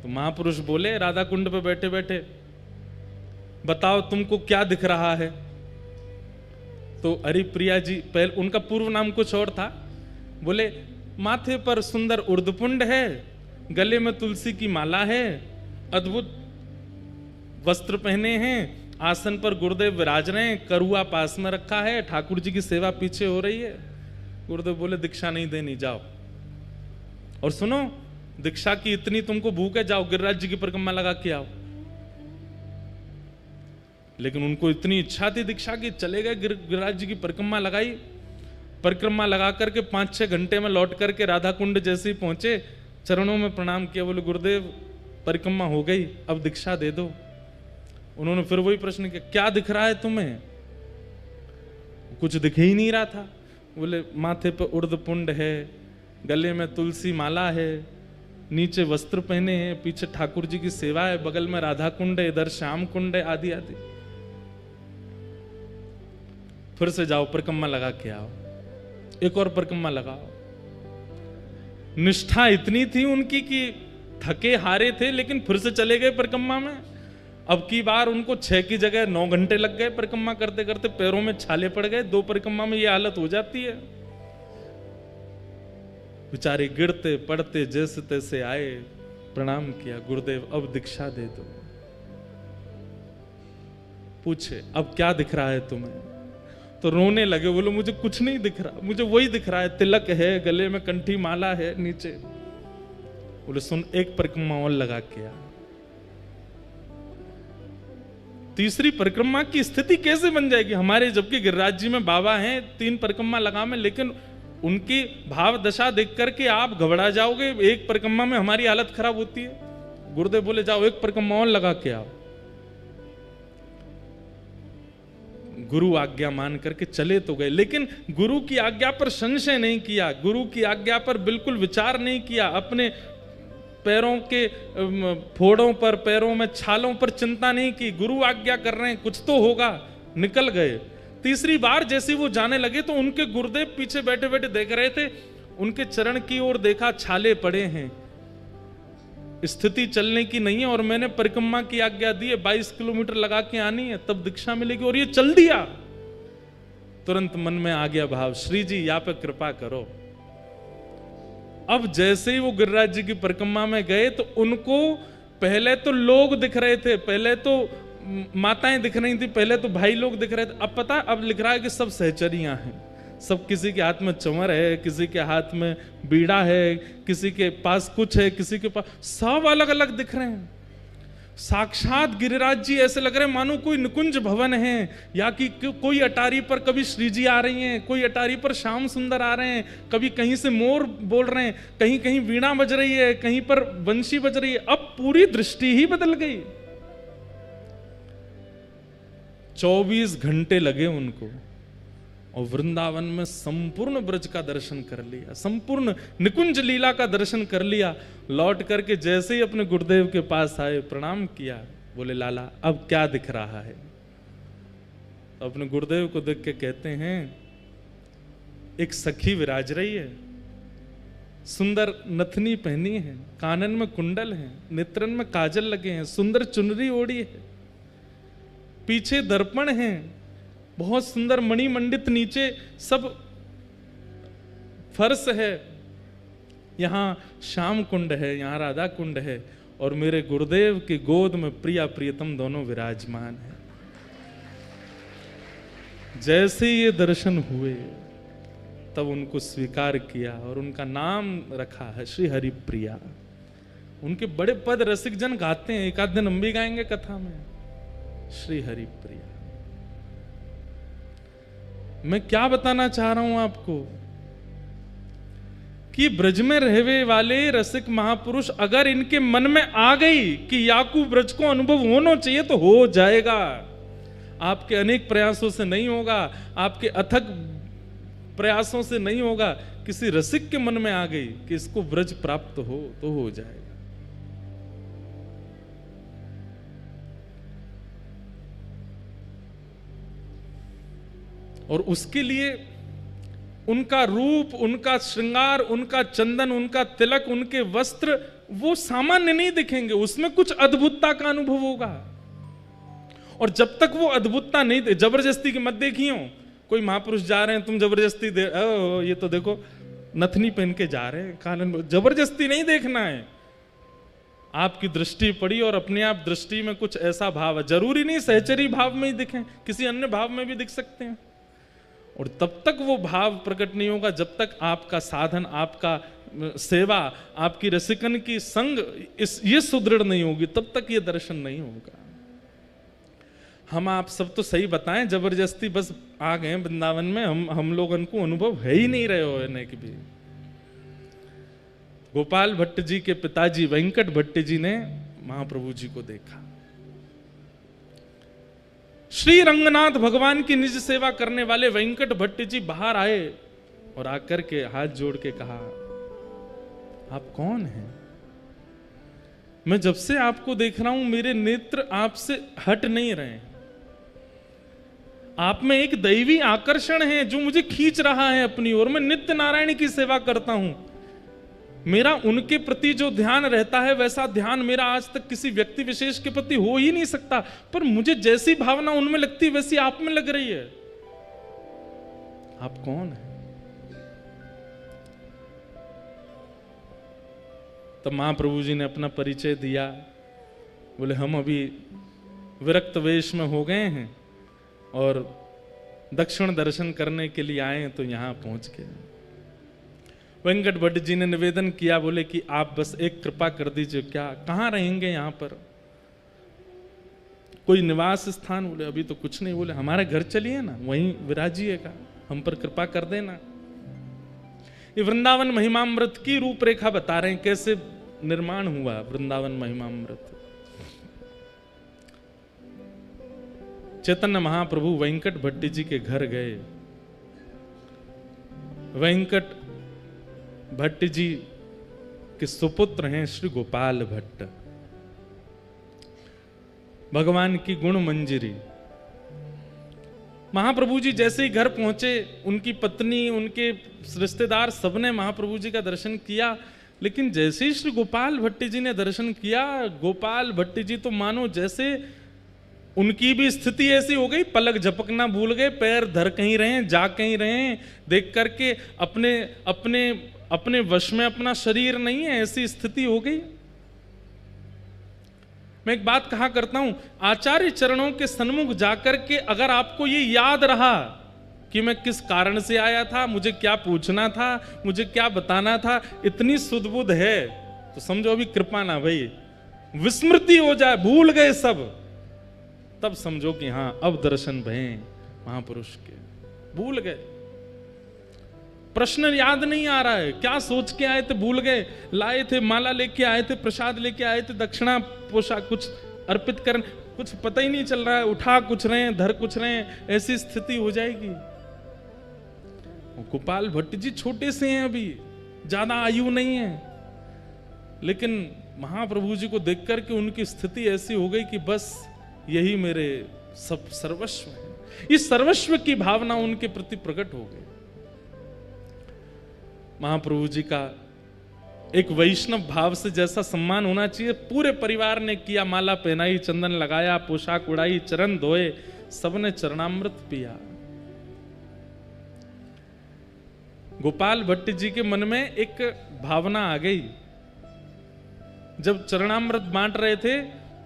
तो महापुरुष बोले राधा कुंड पे बैठे बैठे, बताओ तुमको क्या दिख रहा है। तो हरिप्रिया जी, पहले उनका पूर्व नाम कुछ और था, बोले माथे पर सुंदर उर्दपुंड है, गले में तुलसी की माला है, अद्भुत वस्त्र पहने हैं, आसन पर गुरुदेव विराज रहे हैं, करुआ पास में रखा है, ठाकुर जी की सेवा पीछे हो रही है। गुरुदेव बोले दीक्षा नहीं देनी, जाओ। और सुनो, दीक्षा की इतनी तुमको भूख है, जाओ गिरिराज जी की परिक्रमा लगा के आओ। लेकिन उनको इतनी इच्छा थी दीक्षा की, चले गए गिरिराज जी की परिक्रमा लगाई। परिक्रमा लगा करके 5-6 घंटे में लौट करके राधा कुंड जैसे ही पहुंचे, चरणों में प्रणाम किया, बोले गुरुदेव परिक्रमा हो गई, अब दीक्षा दे दो। उन्होंने फिर वही प्रश्न किया, क्या दिख रहा है तुम्हें? कुछ दिख ही नहीं रहा था। बोले माथे पे उर्द पुंड है, गले में तुलसी माला है, नीचे वस्त्र पहने हैं, पीछे ठाकुर जी की सेवा है, बगल में राधा कुंड है, इधर श्याम कुंड है, आदि आदि। फिर से जाओ परिक्रमा लगा के आओ, एक और परिक्रमा लगाओ। निष्ठा इतनी थी उनकी कि थके हारे थे, लेकिन फिर से चले गए परिक्रमा में। अब की बार उनको 6 की जगह 9 घंटे लग गए परिक्रमा करते करते, पैरों में छाले पड़ गए। 2 परिक्रमा में ये हालत हो जाती है। बेचारे गिरते पड़ते जैसे तैसे आए, प्रणाम किया, गुरुदेव अब दीक्षा दे दो। पूछे अब क्या दिख रहा है तुम्हें? तो रोने लगे, बोलो मुझे कुछ नहीं दिख रहा, मुझे वही दिख रहा है, तिलक है, गले में कंठी माला है नीचे। बोले सुन, एक परिक्रमा और लगा के आ। तीसरी परिक्रमा की स्थिति कैसे बन जाएगी हमारे, जबकि गिरिराज जी में बाबा हैं, 3 परिक्रमा लगा में, लेकिन उनकी भाव दशा देख करके आप घबरा जाओगे। एक परिक्रमा में हमारी हालत खराब होती है। गुरुदेव बोले जाओ एक परिक्रमा और लगा के आओ। गुरु आज्ञा मान करके चले तो गए, लेकिन गुरु की आज्ञा पर संशय नहीं किया, गुरु की आज्ञा पर बिल्कुल विचार नहीं किया, अपने पैरों के फोड़ों पर, पैरों में छालों पर चिंता नहीं की। गुरु आज्ञा कर रहे हैं, कुछ तो होगा, निकल गए। तीसरी बार जैसे वो जाने लगे तो उनके गुरुदेव पीछे बैठे बैठे देख रहे थे, उनके चरण की ओर देखा, छाले पड़े हैं, स्थिति चलने की नहीं है, और मैंने परिक्रमा की आज्ञा दी है, 22 किलोमीटर लगा के आनी है, तब दीक्षा मिलेगी, और ये चल दिया। तुरंत मन में आ गया भाव, श्री जी यहाँ पे कृपा करो। अब जैसे ही वो गिरिराज जी की परिक्रमा में गए तो उनको पहले तो लोग दिख रहे थे, पहले तो माताएं दिख रही थी, पहले तो भाई लोग दिख रहे थे। अब पता, अब लिख रहा है कि सब सहचरियां हैं, सब किसी के हाथ में चंवर है, किसी के हाथ में बीड़ा है, किसी के पास कुछ है, किसी के पास, सब अलग अलग दिख रहे हैं। साक्षात गिरिराज जी ऐसे लग रहे हैं मानो कोई निकुंज भवन है, या कि कोई अटारी पर कभी श्री जी आ रही हैं, कोई अटारी पर श्याम सुंदर आ रहे हैं, कभी कहीं से मोर बोल रहे हैं, कहीं कहीं वीणा बज रही है, कहीं पर बंशी बज रही है। अब पूरी दृष्टि ही बदल गई। 24 घंटे लगे उनको, और वृंदावन में संपूर्ण ब्रज का दर्शन कर लिया, संपूर्ण निकुंज लीला का दर्शन कर लिया। लौट करके जैसे ही अपने गुरुदेव के पास आए, प्रणाम किया, बोले लाला अब क्या दिख रहा है? तो अपने गुरुदेव को देख के कहते हैं, एक सखी विराज रही है, सुंदर नथनी पहनी है, कानन में कुंडल है, नेत्रन में काजल लगे हैं, सुंदर चुनरी ओढ़ी है, पीछे दर्पण है, बहुत सुंदर मणिमंडित नीचे सब फर्श है, यहां श्याम कुंड है, यहां राधा कुंड है, और मेरे गुरुदेव की गोद में प्रिया प्रियतम दोनों विराजमान है। जैसे ये दर्शन हुए तब उनको स्वीकार किया और उनका नाम रखा है श्री हरि प्रिया। उनके बड़े पद रसिक जन गाते हैं, एक आध दिन हम भी गाएंगे कथा में, श्री हरि प्रिया। मैं क्या बताना चाह रहा हूं आपको कि ब्रज में रहने वाले रसिक महापुरुष अगर इनके मन में आ गई कि याकू ब्रज को अनुभव होना चाहिए तो हो जाएगा। आपके अनेक प्रयासों से नहीं होगा, आपके अथक प्रयासों से नहीं होगा, किसी रसिक के मन में आ गई कि इसको ब्रज प्राप्त हो तो हो जाएगा। और उसके लिए उनका रूप, उनका श्रृंगार, उनका चंदन, उनका तिलक, उनके वस्त्र वो सामान्य नहीं दिखेंगे, उसमें कुछ अद्भुतता का अनुभव होगा। और जब तक वो अद्भुतता नहीं, जबरदस्ती की मत देखियो, कोई महापुरुष जा रहे हैं तुम जबरदस्ती ये तो देखो नथनी पहन के जा रहे हैं, कानन, जबरदस्ती नहीं देखना है। आपकी दृष्टि पड़ी और अपने आप दृष्टि में कुछ ऐसा भाव है, जरूरी नहीं सहचरी भाव में ही दिखें, किसी अन्य भाव में भी दिख सकते हैं। और तब तक वो भाव प्रकट नहीं होगा जब तक आपका साधन, आपका सेवा, आपकी रसिकन की संग ये सुदृढ़ नहीं होगी, तब तक ये दर्शन नहीं होगा। हम आप सब तो सही बताएं, जबरदस्ती बस आ गए वृंदावन में, हम लोगों को अनुभव है ही नहीं रहे होने की भी। गोपाल भट्ट जी के पिताजी वेंकट भट्ट जी ने महाप्रभु जी को देखा। श्री रंगनाथ भगवान की निज सेवा करने वाले वेंकट भट्ट जी बाहर आए और आकर के हाथ जोड़ के कहा, आप कौन हैं? मैं जब से आपको देख रहा हूं मेरे नेत्र आपसे हट नहीं रहे। आप में एक दैवी आकर्षण है जो मुझे खींच रहा है अपनी ओर। मैं नित्य नारायण की सेवा करता हूं, मेरा उनके प्रति जो ध्यान रहता है वैसा ध्यान मेरा आज तक किसी व्यक्ति विशेष के प्रति हो ही नहीं सकता, पर मुझे जैसी भावना उनमें लगती है वैसी आप में लग रही है। आप कौन है? तब महाप्रभु जी ने अपना परिचय दिया, बोले हम अभी विरक्त वेश में हो गए हैं और दक्षिण दर्शन करने के लिए आए हैं, तो यहाँ पहुंच गए। वेंकट भट्ट जी ने निवेदन किया, बोले कि आप बस एक कृपा कर दीजिए, क्या कहाँ रहेंगे यहाँ पर, कोई निवास स्थान? बोले अभी तो कुछ नहीं। बोले हमारे घर चलिए ना, वहीं विराजिएगा, हम पर कृपा कर देना। ये वृंदावन महिमामृत की रूपरेखा बता रहे हैं, कैसे निर्माण हुआ वृंदावन महिमामृत। चैतन्य महाप्रभु वेंकट भट्ट जी के घर गए। वेंकट भट्ट जी के सुपुत्र हैं श्री गोपाल भट्ट, भगवान की गुण मंजरी। महाप्रभु जी जैसे ही घर पहुंचे, उनकी पत्नी, उनके रिश्तेदार सबने महाप्रभु जी का दर्शन किया, लेकिन जैसे ही श्री गोपाल भट्ट जी ने दर्शन किया, गोपाल भट्ट जी तो मानो जैसे उनकी भी स्थिति ऐसी हो गई, पलक झपकना भूल गए, पैर धर कहीं रहे, जा कहीं रहे, देख करके अपने अपने अपने वश में अपना शरीर नहीं है, ऐसी स्थिति हो गई। मैं एक बात कहा करता हूं, आचार्य चरणों के सन्मुख जाकर के अगर आपको ये याद रहा कि मैं किस कारण से आया था, मुझे क्या पूछना था, मुझे क्या बताना था, इतनी सुध-बुध है, तो समझो अभी कृपा ना भाई। विस्मृति हो जाए, भूल गए सब, तब समझो कि हां अब दर्शन भये महापुरुष के। भूल गए, प्रश्न याद नहीं आ रहा है, क्या सोच के आए थे भूल गए, लाए थे माला लेके आए थे, प्रसाद लेके आए थे, दक्षिणा पोशाक कुछ अर्पित कर, कुछ पता ही नहीं चल रहा है, उठा कुछ रहे हैं, धर कुछ रहे हैं, ऐसी स्थिति हो जाएगी। गोपाल भट्ट जी छोटे से हैं, अभी ज्यादा आयु नहीं है, लेकिन महाप्रभु जी को देख करके उनकी स्थिति ऐसी हो गई कि बस यही मेरे सब सर्वस्व है। इस सर्वस्व की भावना उनके प्रति प्रकट हो गई। महाप्रभु जी का एक वैष्णव भाव से जैसा सम्मान होना चाहिए, पूरे परिवार ने किया, माला पहनाई, चंदन लगाया, पोशाक उड़ाई, चरण धोए, सबने चरणामृत पिया। गोपाल भट्ट जी के मन में एक भावना आ गई, जब चरणामृत बांट रहे थे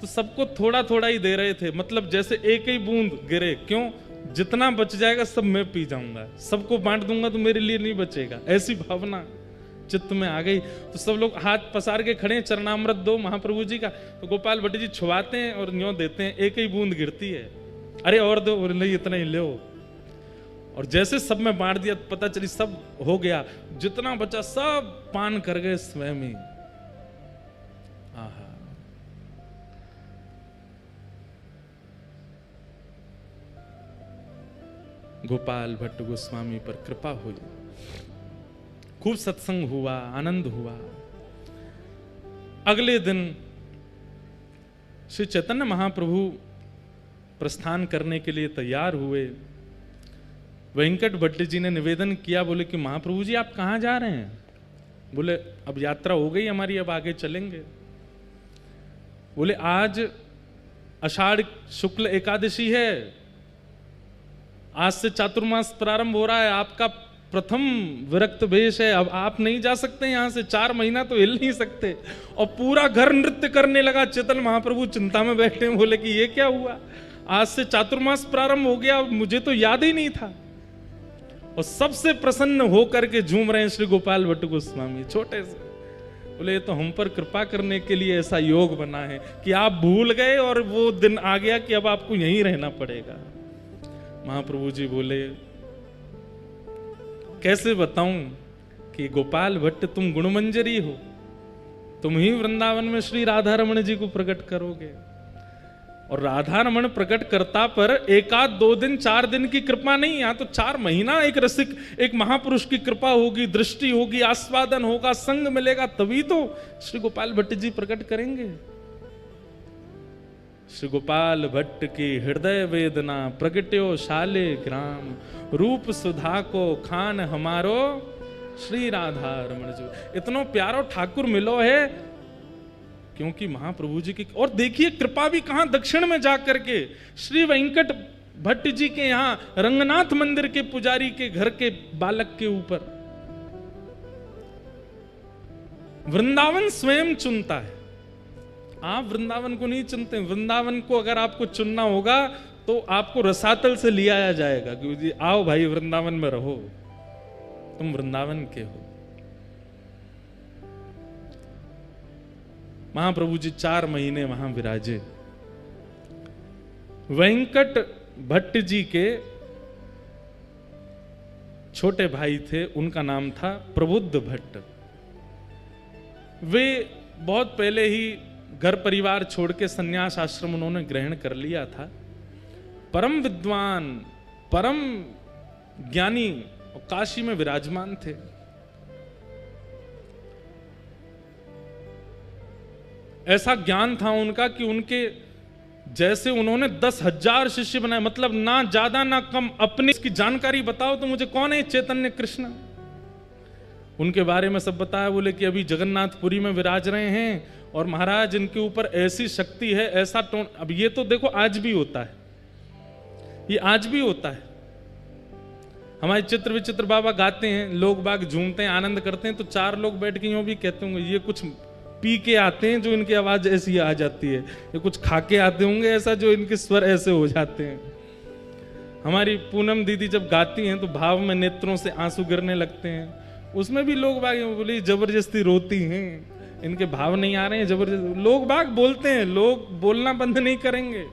तो सबको थोड़ा थोड़ा ही दे रहे थे, मतलब जैसे एक ही बूंद गिरे, क्यों, जितना बच जाएगा सब मैं पी जाऊंगा, सबको बांट दूंगा तो मेरे लिए नहीं बचेगा, ऐसी भावना चित्त में आ गई। तो सब लोग हाथ पसार के खड़े, चरणामृत दो महाप्रभु जी का। तो गोपाल भट्ट जी छुआते हैं और न्यों देते हैं, एक ही बूंद गिरती है, अरे और दो, और नहीं इतना ही लो। और जैसे सब में बांट दिया, पता चली सब हो गया, जितना बचा सब पान कर गए स्वयं ही। आहा, गोपाल भट्ट गोस्वामी पर कृपा हुई, खूब सत्संग हुआ, आनंद हुआ। अगले दिन श्री चैतन्य महाप्रभु प्रस्थान करने के लिए तैयार हुए। वेंकट भट्ट जी ने निवेदन किया, बोले कि महाप्रभु जी आप कहां जा रहे हैं? बोले अब यात्रा हो गई हमारी, अब आगे चलेंगे। बोले आज आषाढ़ शुक्ल एकादशी है, आज से चातुर्मास प्रारंभ हो रहा है, आपका प्रथम विरक्त वेश है, अब आप नहीं जा सकते यहां से, 4 महीना तो हिल नहीं सकते। और पूरा घर नृत्य करने लगा। चैतन्य महाप्रभु चिंता में बैठे, बोले कि ये क्या हुआ, आज से चातुर्मास प्रारंभ हो गया, मुझे तो याद ही नहीं था। और सबसे प्रसन्न होकर के झूम रहे हैं श्री गोपाल भट्ट गोस्वामी, छोटे से। बोले ये तो हम पर कृपा करने के लिए ऐसा योग बना है कि आप भूल गए और वो दिन आ गया कि अब आपको यहीं रहना पड़ेगा। महाप्रभु जी बोले कैसे बताऊं कि गोपाल भट्ट तुम गुणमंजरी हो, तुम ही वृंदावन में श्री राधा रमण जी को प्रकट करोगे। और राधा रमण प्रकट करता पर 1 आध 2 दिन 4 दिन की कृपा नहीं, यहां तो 4 महीना एक रसिक, एक महापुरुष की कृपा होगी, दृष्टि होगी, आस्वादन होगा, संग मिलेगा, तभी तो श्री गोपाल भट्ट जी प्रकट करेंगे। श्री गोपाल भट्ट की हृदय वेदना प्रगट्यो शाले ग्राम, रूप सुधा को खान हमारो श्री राधा रमण जी। इतनो प्यारो ठाकुर मिलो है, क्योंकि महाप्रभु जी की। और देखिए कृपा भी कहां, दक्षिण में जाकर के श्री वेंकट भट्ट जी के यहां रंगनाथ मंदिर के पुजारी के घर के बालक के ऊपर। वृंदावन स्वयं चुनता है, आप वृंदावन को नहीं चुनते। वृंदावन को अगर आपको चुनना होगा तो आपको रसातल से ले आया जाएगा कि आओ भाई वृंदावन में रहो, तुम वृंदावन के हो। महाप्रभु जी 4 महीने वहां विराजे। वेंकट भट्ट जी के छोटे भाई थे, उनका नाम था प्रबुद्ध भट्ट। वे बहुत पहले ही घर परिवार छोड़ के संन्यास आश्रम उन्होंने ग्रहण कर लिया था। परम विद्वान, परम ज्ञानी और काशी में विराजमान थे। ऐसा ज्ञान था उनका कि उनके जैसे उन्होंने 10,000 शिष्य बनाए, मतलब ना ज्यादा ना कम। अपनी इसकी जानकारी बताओ तो मुझे कौन है चैतन्य कृष्ण, उनके बारे में सब बताया। बोले कि अभी जगन्नाथपुरी में विराज रहे हैं और महाराज इनके ऊपर ऐसी शक्ति है, ऐसा टोन। अब ये तो देखो आज भी होता है, ये आज भी होता है। हमारे चित्र विचित्र बाबा गाते हैं, लोग बाग झूमते हैं, आनंद करते हैं, तो 4 लोग बैठ के यूं भी कहते होंगे ये कुछ पी के आते हैं जो इनकी आवाज ऐसी आ जाती है, ये कुछ खा के आते होंगे ऐसा जो इनके स्वर ऐसे हो जाते हैं। हमारी पूनम दीदी जब गाती हैं तो भाव में नेत्रों से आंसू गिरने लगते हैं। उसमें भी लोग बाग बोले जबरदस्ती रोती हैं, इनके भाव नहीं आ रहे हैं, जबरदस्ती। लोग बाग बोलते हैं, लोग बोलना बंद नहीं करेंगे।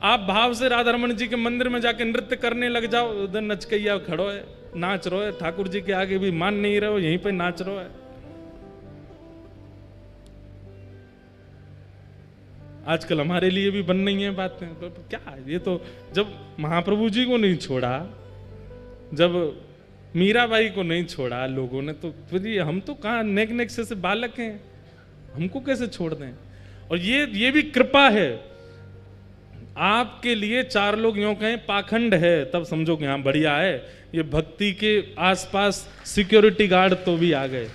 आप भाव से राधा रमन जी के मंदिर में जाके नृत्य करने लग जाओ, उधर नचकैया खड़ो है, नाच रहो है, ठाकुर जी के आगे भी मान नहीं रहे हो, यहीं पे नाच रहो है। आजकल हमारे लिए भी बन नहीं है बातें, तो क्या ये तो जब महाप्रभु जी को नहीं छोड़ा, जब मीराबाई को नहीं छोड़ा लोगों ने, तो फिर हम तो कहाँ नेक नेक से बालक हैं, हमको कैसे छोड़ दें। और ये भी कृपा है आपके लिए। 4 लोग यूं कहें पाखंड है तब समझो कि हाँ बढ़िया है, ये भक्ति के आसपास सिक्योरिटी गार्ड तो भी आ गए।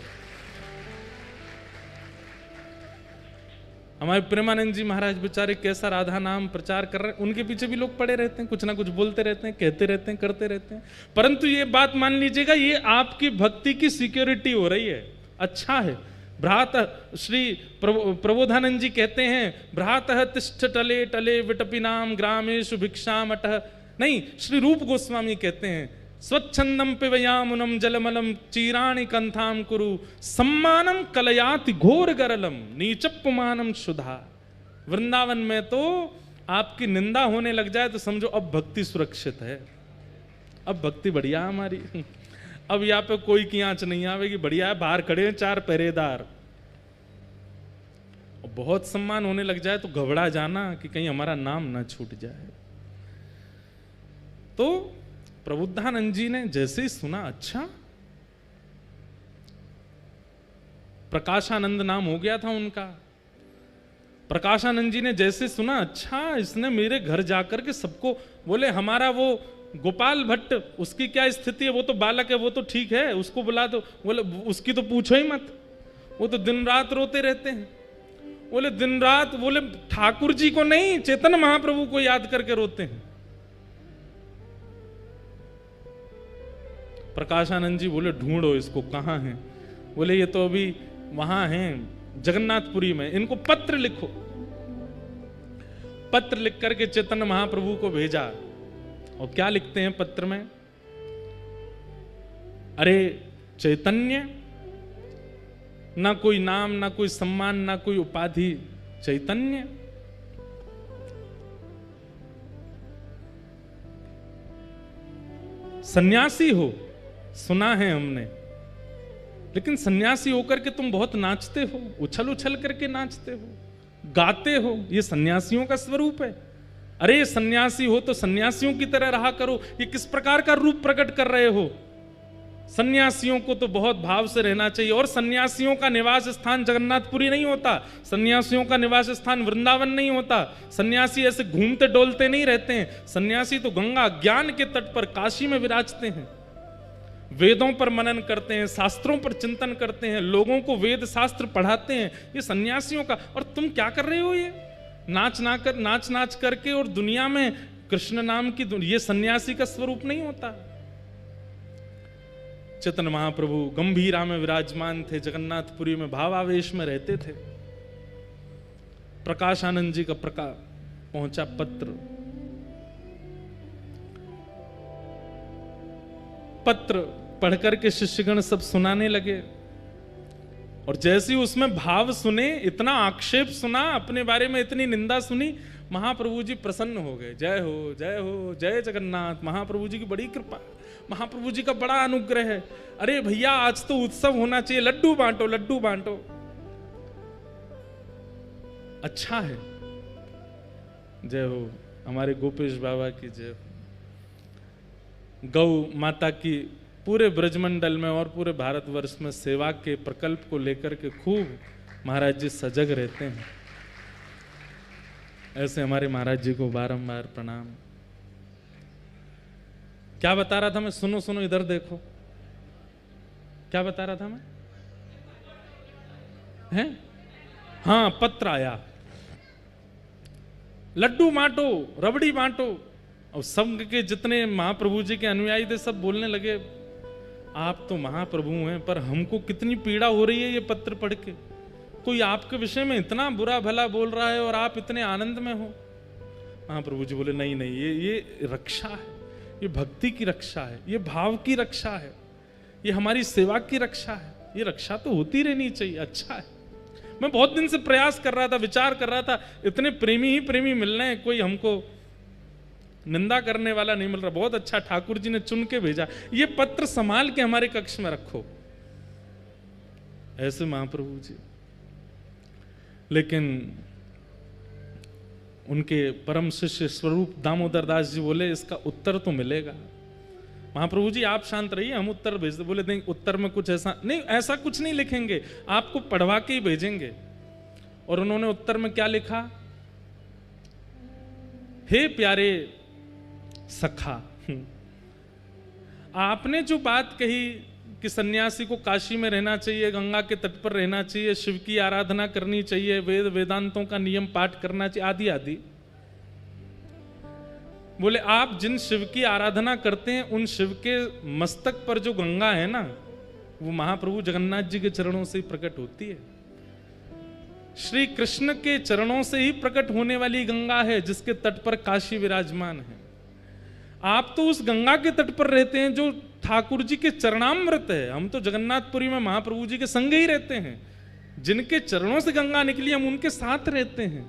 हमारे प्रेमानंद जी महाराज बेचारे कैसा राधा नाम प्रचार कर रहे हैं, उनके पीछे भी लोग पड़े रहते हैं, कुछ ना कुछ बोलते रहते हैं, कहते रहते हैं, करते रहते हैं। परंतु ये बात मान लीजिएगा, ये आपकी भक्ति की सिक्योरिटी हो रही है, अच्छा है। भ्रात श्री प्रबोधानंद जी कहते हैं, भ्रातः तिष्ठ टले टले विटपिनाम ग्रामेषु भिक्षाम अटः। नहीं, श्री रूप गोस्वामी कहते हैं, स्वच्छंदम पिबयामुनम जलमलम चीराणि कंथाम कुरु सम्मानम कलयाति घोर गरलम नीचपुमानम शुद्धा। वृंदावन में तो आपकी निंदा होने लग जाए तो समझो अब भक्ति सुरक्षित है, अब भक्ति बढ़िया हमारी। अब यहाँ पे कोई की आंच नहीं आवेगी, बढ़िया है। बाहर खड़े हैं 4 पहरेदार, बहुत सम्मान होने लग जाए तो घबरा जाना कि कहीं हमारा नाम ना छूट जाए। तो प्रबुद्धानंद जी ने जैसे ही सुना, अच्छा प्रकाशानंद नाम हो गया था उनका। प्रकाशानंद जी ने जैसे सुना, अच्छा इसने मेरे घर जाकर के सबको, बोले हमारा वो गोपाल भट्ट, उसकी क्या स्थिति है, वो तो बालक है, वो तो ठीक है, उसको बुला दो। बोले उसकी तो पूछो ही मत, वो तो दिन रात रोते रहते हैं। बोले दिन रात, बोले ठाकुर जी को नहीं, चैतन्य महाप्रभु को याद करके रोते हैं। प्रकाशानंद जी बोले ढूंढो इसको, कहाँ है। बोले ये तो अभी वहां हैं जगन्नाथपुरी में, इनको पत्र लिखो। पत्र लिख करके चैतन्य महाप्रभु को भेजा। और क्या लिखते हैं पत्र में, अरे चैतन्य, ना कोई नाम, ना कोई सम्मान, ना कोई उपाधि, चैतन्य। सन्यासी हो, सुना है हमने, लेकिन सन्यासी होकर के तुम बहुत नाचते हो, उछल उछल करके नाचते हो, गाते हो, ये सन्यासियों का स्वरूप है। अरे सन्यासी हो तो सन्यासियों की तरह रहा करो। ये किस प्रकार का रूप प्रकट कर रहे हो। सन्यासियों को तो बहुत भाव से रहना चाहिए। और सन्यासियों का निवास स्थान जगन्नाथपुरी नहीं होता, सन्यासियों का निवास स्थान वृंदावन नहीं होता। सन्यासी ऐसे घूमते डोलते नहीं रहते हैं। सन्यासी तो गंगा ज्ञान के तट पर काशी में विराजते हैं, वेदों पर मनन करते हैं, शास्त्रों पर चिंतन करते हैं, लोगों को वेद शास्त्र पढ़ाते हैं। ये सन्यासियों का। और तुम क्या कर रहे हो, ये नाच नाच करके और दुनिया में कृष्ण नाम की, ये सन्यासी का स्वरूप नहीं होता। चैतन्य महाप्रभु गंभीरा में विराजमान थे, जगन्नाथपुरी में भावावेश में रहते थे। प्रकाशानंद जी का पहुंचा पत्र पढ़कर के शिष्यगण सब सुनाने लगे, और जैसे ही उसमें भाव सुने, इतना आक्षेप सुना, अपने बारे में इतनी निंदा सुनी, महाप्रभु जी प्रसन्न हो गए। जय हो जय हो जय जगन्नाथ। महाप्रभु जी की बड़ी कृपा, महाप्रभु जी का बड़ा अनुग्रह है। अरे भैया आज तो उत्सव होना चाहिए, लड्डू बांटो लड्डू बांटो। अच्छा है, जय हो हमारे गोपेश बाबा की जय हो। गौ माता की पूरे ब्रजमंडल में और पूरे भारतवर्ष में सेवा के प्रकल्प को लेकर के खूब महाराज जी सजग रहते हैं। ऐसे हमारे महाराज जी को बारंबार प्रणाम। क्या बता रहा था मैं? सुनो सुनो, इधर देखो, क्या बता रहा था मैं? हैं? हाँ, पत्र आया, लड्डू बांटो, रबड़ी बांटो। और संघ के जितने महाप्रभु जी के अनुयायी थे सब बोलने लगे, आप तो महाप्रभु हैं, पर हमको कितनी पीड़ा हो रही है ये पत्र पढ़ के। कोई आपके विषय में इतना बुरा भला बोल रहा है और आप इतने आनंद में हो। महाप्रभु जी बोले, नहीं नहीं, ये रक्षा है, ये भक्ति की रक्षा है, ये भाव की रक्षा है, ये हमारी सेवा की रक्षा है। ये रक्षा तो होती रहनी चाहिए। अच्छा है, मैं बहुत दिन से प्रयास कर रहा था, विचार कर रहा था, इतने प्रेमी ही प्रेमी मिल रहे हैं, कोई हमको निंदा करने वाला नहीं मिल रहा। बहुत अच्छा, ठाकुर जी ने चुन के भेजा। ये पत्र संभाल के हमारे कक्ष में रखो। ऐसे महाप्रभु जी। लेकिन उनके परम शिष्य स्वरूप दामोदर दास जी बोले, इसका उत्तर तो मिलेगा। महाप्रभु जी आप शांत रहिए, हम उत्तर भेज दे। बोले नहीं, उत्तर में कुछ ऐसा नहीं, ऐसा कुछ नहीं लिखेंगे, आपको पढ़वा के ही भेजेंगे। और उन्होंने उत्तर में क्या लिखा? हे प्यारे सखा, आपने जो बात कही कि सन्यासी को काशी में रहना चाहिए, गंगा के तट पर रहना चाहिए, शिव की आराधना करनी चाहिए, वेद वेदांतों का नियम पाठ करना चाहिए, आदि आदि। बोले आप जिन शिव की आराधना करते हैं, उन शिव के मस्तक पर जो गंगा है ना, वो महाप्रभु जगन्नाथ जी के चरणों से ही प्रकट होती है। श्री कृष्ण के चरणों से ही प्रकट होने वाली गंगा है, जिसके तट पर काशी विराजमान है। आप तो उस गंगा के तट पर रहते हैं जो ठाकुर जी के चरणामृत है। हम तो जगन्नाथपुरी में महाप्रभु जी के संग ही रहते हैं। जिनके चरणों से गंगा निकली, हम उनके साथ रहते हैं।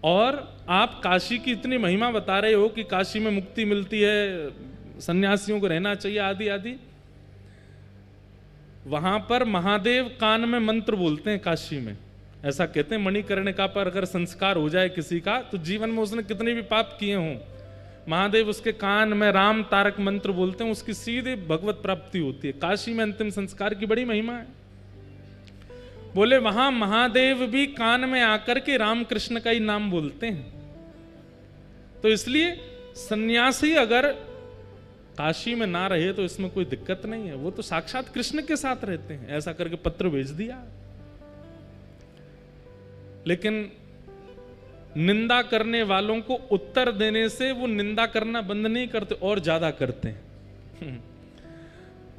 और आप काशी की इतनी महिमा बता रहे हो कि काशी में मुक्ति मिलती है, सन्यासियों को रहना चाहिए, आदि आदि। वहां पर महादेव कान में मंत्र बोलते हैं काशी में। ऐसा कहते हैं मणिकर्णिका पर अगर संस्कार हो जाए किसी का, तो जीवन में उसने कितने भी पाप किए हों, महादेव उसके कान में राम तारक मंत्र बोलते हैं, उसकी सीधे भगवत प्राप्ति होती है। काशी में अंतिम संस्कार की बड़ी महिमा है। बोले वहां महादेव भी कान में आकर के राम कृष्ण का ही नाम बोलते हैं। तो इसलिए सन्यासी अगर काशी में ना रहे तो इसमें कोई दिक्कत नहीं है, वो तो साक्षात कृष्ण के साथ रहते हैं। ऐसा करके पत्र भेज दिया। लेकिन निंदा करने वालों को उत्तर देने से वो निंदा करना बंद नहीं करते, और ज्यादा करते हैं।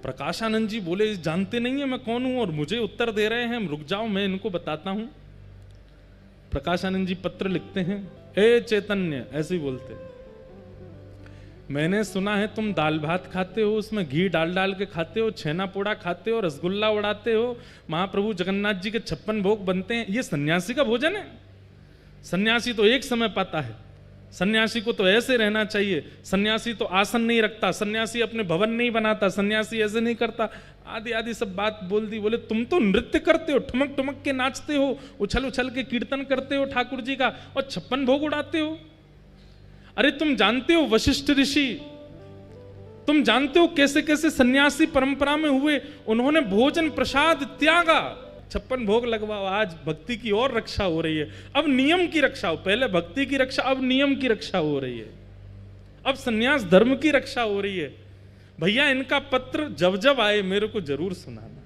प्रकाशानंद जी बोले, जानते नहीं है मैं कौन हूं और मुझे उत्तर दे रहे हैं, रुक जाओ मैं इनको बताता हूं। प्रकाशानंद जी पत्र लिखते हैं, ए चैतन्य, ऐसे ही बोलते, मैंने सुना है तुम दाल भात खाते हो, उसमें घी डाल डाल के खाते हो, छेना पोड़ा खाते हो, रसगुल्ला उड़ाते हो, महाप्रभु जगन्नाथ जी के 56 भोग बनते हैं। ये सन्यासी का भोजन है? सन्यासी तो एक समय पाता है, सन्यासी को तो ऐसे रहना चाहिए, सन्यासी तो आसन नहीं रखता, सन्यासी अपने भवन नहीं बनाता, सन्यासी ऐसे नहीं करता, आदि आदि सब बात बोल दी। बोले तुम तो नृत्य करते हो, ठुमक ठुमक के नाचते हो, उछल उछल के कीर्तन करते हो ठाकुर जी का, और 56 भोग उड़ाते हो। अरे तुम जानते हो वशिष्ठ ऋषि, तुम जानते हो कैसे कैसे सन्यासी परंपरा में हुए, उन्होंने भोजन प्रसाद त्यागा, 56 भोग लगवाओ। आज भक्ति की और रक्षा हो रही है, अब नियम की रक्षा हो। पहले भक्ति की रक्षा, अब नियम की रक्षा हो रही है, अब सन्यास धर्म की रक्षा हो रही है। भैया इनका पत्र जब जब आए मेरे को जरूर सुनाना।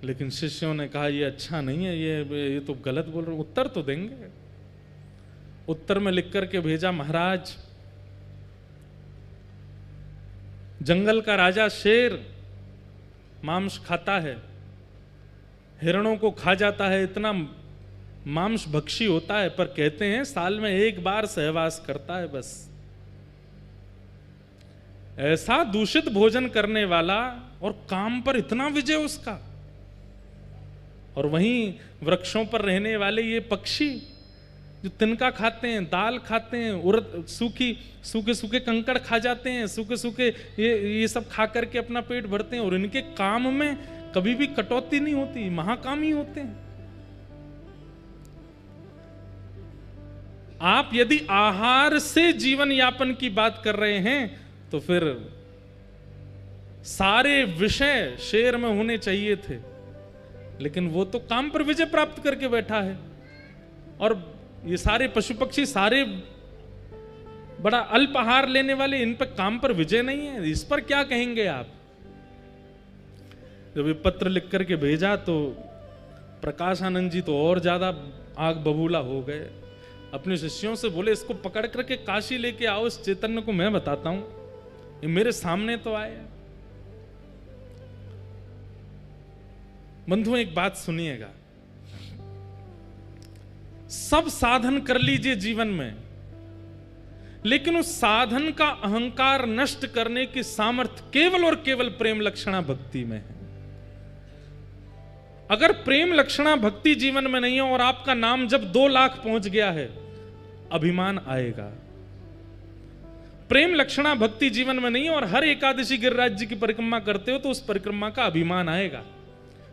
लेकिन शिष्यों ने कहा ये अच्छा नहीं है, ये तो गलत बोल रहे, उत्तर तो देंगे। उत्तर में लिख करके भेजा, महाराज जंगल का राजा शेर मांस खाता है, हिरणों को खा जाता है, इतना मांस भक्षी होता है, पर कहते हैं साल में एक बार सहवास करता है बस। ऐसा दूषित भोजन करने वाला और काम पर इतना विजय उसका। और वहीं वृक्षों पर रहने वाले ये पक्षी जो तिनका खाते हैं, दाल खाते हैं, उड़द सूखे सूखे कंकड़ खा जाते हैं, सूखे सूखे ये सब खा करके अपना पेट भरते हैं, और इनके काम में कभी भी कटौती नहीं होती, महाकामी होते हैं। आप यदि आहार से जीवन यापन की बात कर रहे हैं तो फिर सारे विषय शेर में होने चाहिए थे, लेकिन वो तो काम पर विजय प्राप्त करके बैठा है। और ये सारे पशु पक्षी सारे बड़ा अल्प आहार लेने वाले, इन पर काम पर विजय नहीं है, इस पर क्या कहेंगे आप? जब ये पत्र लिख करके भेजा तो प्रकाशानंद जी तो और ज्यादा आग बबूला हो गए। अपने शिष्यों से बोले इसको पकड़ करके काशी लेके आओ, इस चैतन्य को मैं बताता हूं, ये मेरे सामने तो आए। बंधुओं एक बात सुनिएगा, सब साधन कर लीजिए जीवन में, लेकिन उस साधन का अहंकार नष्ट करने की सामर्थ्य केवल और केवल प्रेम लक्षणा भक्ति में है। अगर प्रेम लक्षणा भक्ति जीवन में नहीं है और आपका नाम जब 2 लाख पहुंच गया है, अभिमान आएगा। प्रेम लक्षणा भक्ति जीवन में नहीं है और हर एकादशी गिरिराज जी की परिक्रमा करते हो तो उस परिक्रमा का अभिमान आएगा।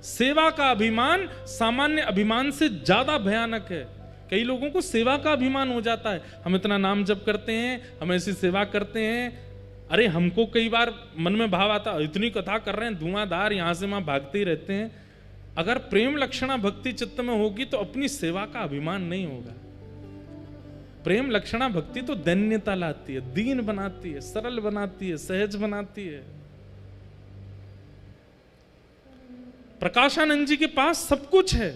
सेवा का अभिमान सामान्य अभिमान से ज्यादा भयानक है। कई लोगों को सेवा का अभिमान हो जाता है, हम इतना नाम जप करते हैं, हम ऐसी सेवा करते हैं। अरे हमको कई बार मन में भाव आता, इतनी कथा कर रहे हैं, धुआंधार यहां से वहां भागते ही रहते हैं। अगर प्रेम लक्षणा भक्ति चित्त में होगी तो अपनी सेवा का अभिमान नहीं होगा। प्रेम लक्षणा भक्ति तो दैन्यता लाती है, दीन बनाती है, सरल बनाती है, सहज बनाती है। प्रकाशानंद जी के पास सब कुछ है,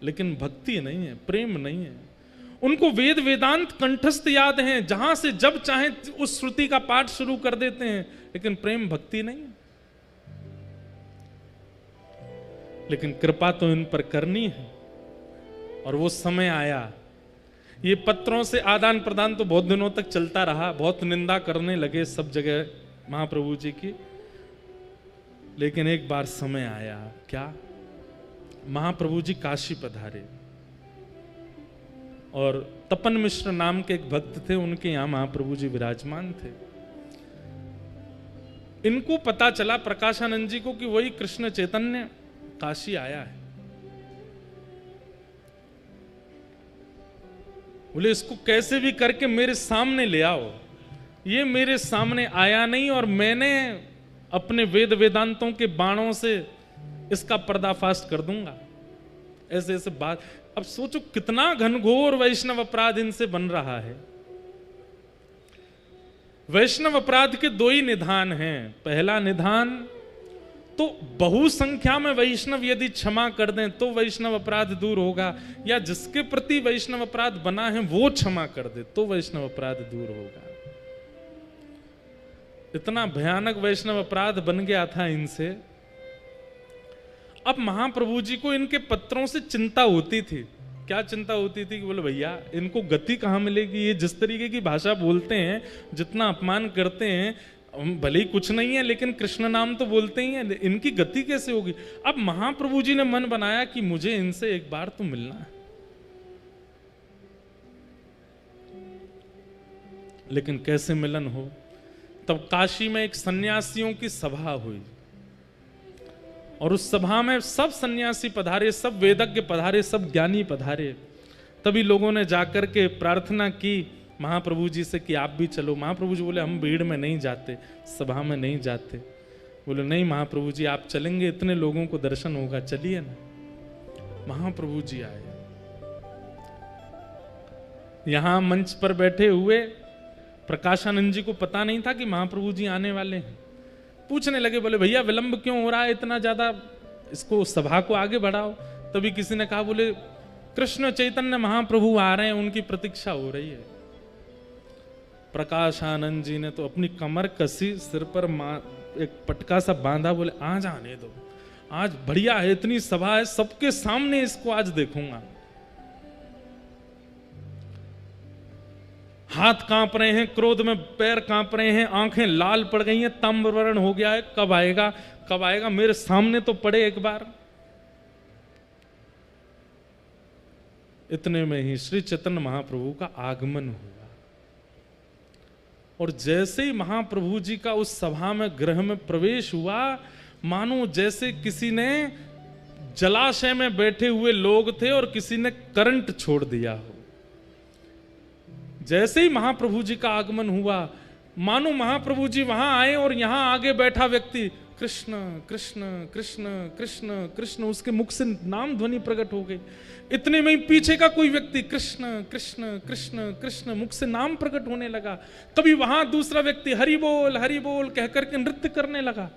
लेकिन भक्ति नहीं है, प्रेम नहीं है। उनको वेद वेदांत कंठस्थ याद हैं, जहां से जब चाहे उस श्रुति का पाठ शुरू कर देते हैं, लेकिन प्रेम भक्ति नहीं है। लेकिन कृपा तो इन पर करनी है, और वो समय आया। ये पत्रों से आदान प्रदान तो बहुत दिनों तक चलता रहा, बहुत निंदा करने लगे सब जगह महाप्रभु जी की, लेकिन एक बार समय आया। क्या? महाप्रभु जी काशी पधारे और तपन मिश्र नाम के एक भक्त थे, उनके यहां महाप्रभु जी विराजमान थे। इनको पता चला प्रकाशानंद जी को कि वही कृष्ण चैतन्य काशी आया है। बोले इसको कैसे भी करके मेरे सामने ले आओ। ये मेरे सामने आया नहीं और मैंने अपने वेद वेदांतों के बाणों से इसका पर्दाफाश कर दूंगा। ऐसे ऐसे बात। अब सोचो कितना घनघोर वैष्णव अपराध इनसे बन रहा है। वैष्णव अपराध के 2 ही निधान हैं। पहला निधान तो बहुसंख्या में वैष्णव यदि क्षमा कर दें तो वैष्णव अपराध दूर होगा, या जिसके प्रति वैष्णव अपराध बना है वो क्षमा कर दे तो वैष्णव अपराध दूर होगा। इतना भयानक वैष्णव अपराध बन गया था इनसे। अब महाप्रभु जी को इनके पत्रों से चिंता होती थी। क्या चिंता होती थी कि बोले भैया इनको गति कहां मिलेगी, ये जिस तरीके की भाषा बोलते हैं, जितना अपमान करते हैं, भले ही कुछ नहीं है लेकिन कृष्ण नाम तो बोलते ही हैं, इनकी गति कैसे होगी। अब महाप्रभु जी ने मन बनाया कि मुझे इनसे एक बार तो मिलना है। लेकिन कैसे मिलन हो? तब काशी में एक सन्यासियों की सभा हुई और उस सभा में सब सन्यासी पधारे, सब वेदज्ञ पधारे, सब ज्ञानी पधारे। तभी लोगों ने जाकर के प्रार्थना की महाप्रभु जी से कि आप भी चलो। महाप्रभु जी बोले हम भीड़ में नहीं जाते, सभा में नहीं जाते। बोले नहीं महाप्रभु जी आप चलेंगे, इतने लोगों को दर्शन होगा, चलिए ना। महाप्रभु जी आए। यहां मंच पर बैठे हुए प्रकाशानंद जी को पता नहीं था कि महाप्रभु जी आने वाले हैं। पूछने लगे, बोले भैया विलंब क्यों हो रहा है इतना ज्यादा, इसको सभा को आगे बढ़ाओ। तभी किसी ने कहा, बोले कृष्ण चैतन्य महाप्रभु आ रहे हैं, उनकी प्रतीक्षा हो रही है। प्रकाशानंद जी ने तो अपनी कमर कसी, सिर पर एक पटका सा बांधा, बोले आज आने दो, आज बढ़िया है, इतनी सभा है, सबके सामने इसको आज देखूंगा। हाथ कांप रहे हैं, क्रोध में पैर कांप रहे हैं, आंखें लाल पड़ गई हैं, ताम्रवर्ण हो गया है, कब आएगा कब आएगा, मेरे सामने तो पड़े एक बार। इतने में ही श्री चैतन्य महाप्रभु का आगमन हुआ, और जैसे ही महाप्रभु जी का उस सभा में गृह में प्रवेश हुआ, मानो जैसे किसी ने जलाशय में बैठे हुए लोग थे और किसी ने करंट छोड़ दिया हो। जैसे ही महाप्रभु जी का आगमन हुआ, मानो महाप्रभु जी वहां आए और यहां आगे बैठा व्यक्ति कृष्ण कृष्ण कृष्ण कृष्ण कृष्ण, उसके मुख से नाम ध्वनि प्रकट हो गई। इतने में ही पीछे का कोई व्यक्ति कृष्ण कृष्ण कृष्ण कृष्ण, मुख से नाम प्रकट होने लगा। कभी वहां दूसरा व्यक्ति हरि बोल कहकर के नृत्य करने लगा।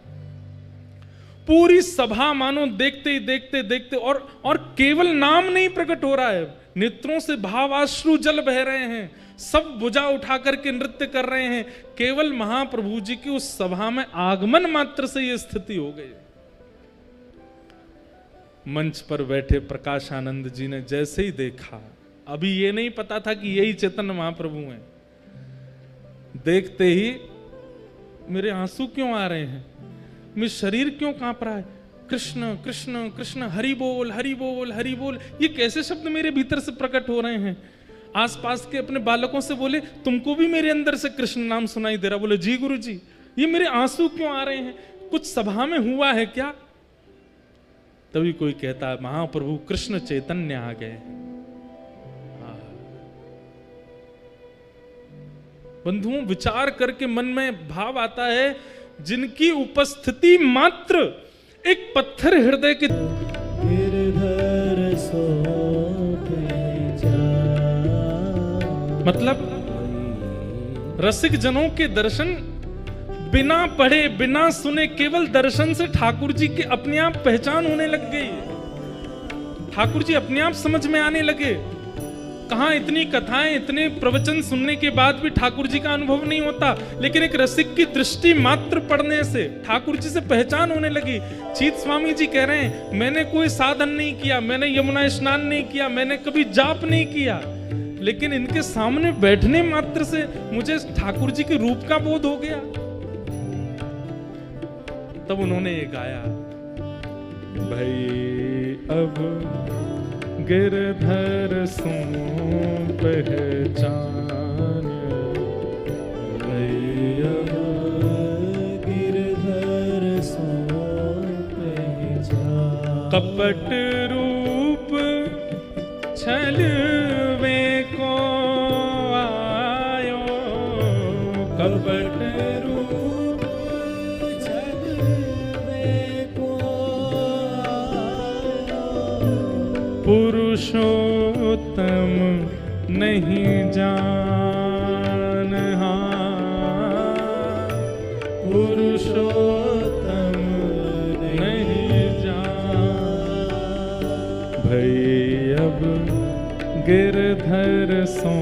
पूरी सभा मानो देखते ही देखते देखते, और केवल नाम नहीं प्रकट हो रहा है, नेत्रों से भावाश्रु जल बह रहे हैं, सब भुजा उठा करके नृत्य कर रहे हैं। केवल महाप्रभु जी की उस सभा में आगमन मात्र से यह स्थिति हो गई। मंच पर बैठे प्रकाशानंद जी ने जैसे ही देखा, अभी ये नहीं पता था कि यही चैतन्य महाप्रभु हैं, देखते ही मेरे आंसू क्यों आ रहे हैं, मेरा शरीर क्यों कांप रहा है, कृष्ण कृष्ण कृष्ण, हरि बोल हरि बोल हरि बोल, ये कैसे शब्द मेरे भीतर से प्रकट हो रहे हैं। आसपास के अपने बालकों से बोले, तुमको भी मेरे अंदर से कृष्ण नाम सुनाई दे रहा? बोले जी गुरु जी, ये मेरे आंसू क्यों आ रहे हैं, कुछ सभा में हुआ है क्या? तभी कोई कहता है महाप्रभु कृष्ण चैतन्य आ गए। बंधुओं, विचार करके मन में भाव आता है, जिनकी उपस्थिति मात्र एक पत्थर हृदय के मतलब रसिक जनों के दर्शन बिना पढ़े बिना सुने, केवल दर्शन से ठाकुर जी की अपने आप पहचान होने लग गई। ठाकुर जी अपने आप समझ में आने लगे। कहां इतनी कथाएं, इतने प्रवचन सुनने के बाद भी ठाकुर जी का अनुभव नहीं होता, लेकिन एक रसिक की दृष्टि मात्र पढ़ने से ठाकुर जी से पहचान होने लगी। चीत स्वामी जी कह रहे हैं, मैंने कोई साधन नहीं किया, मैंने यमुना स्नान नहीं किया, मैंने कभी जाप नहीं किया, लेकिन इनके सामने बैठने मात्र से मुझे ठाकुर जी के रूप का बोध हो गया। तब उन्होंने ये गाया, भाई अब गिरधर सो पहचान, भाई अब गिरधर सो पहचान, कपट रूप छलवे को आयो, कपट रूप छलवे को आयो, पुरुषोत्तम नहीं जान, पुरुषोत्तम नहीं जान, भई अब गिरधर सो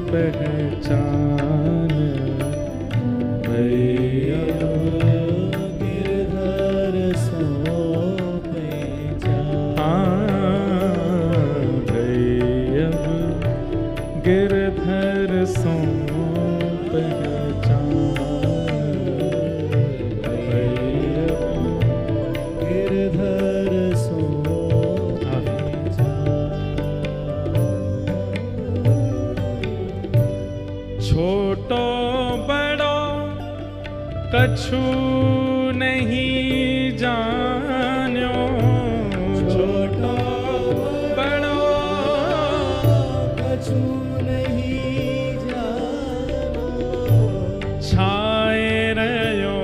पहचान, भई अब गिरधर सो पहचान, भई अब गिरधर सो पहचान, भई अब गिरधर सो छोटो बड़ो कछु नहीं जान्यो, छोटो बड़ो कछु नहीं जानो, छाए रहो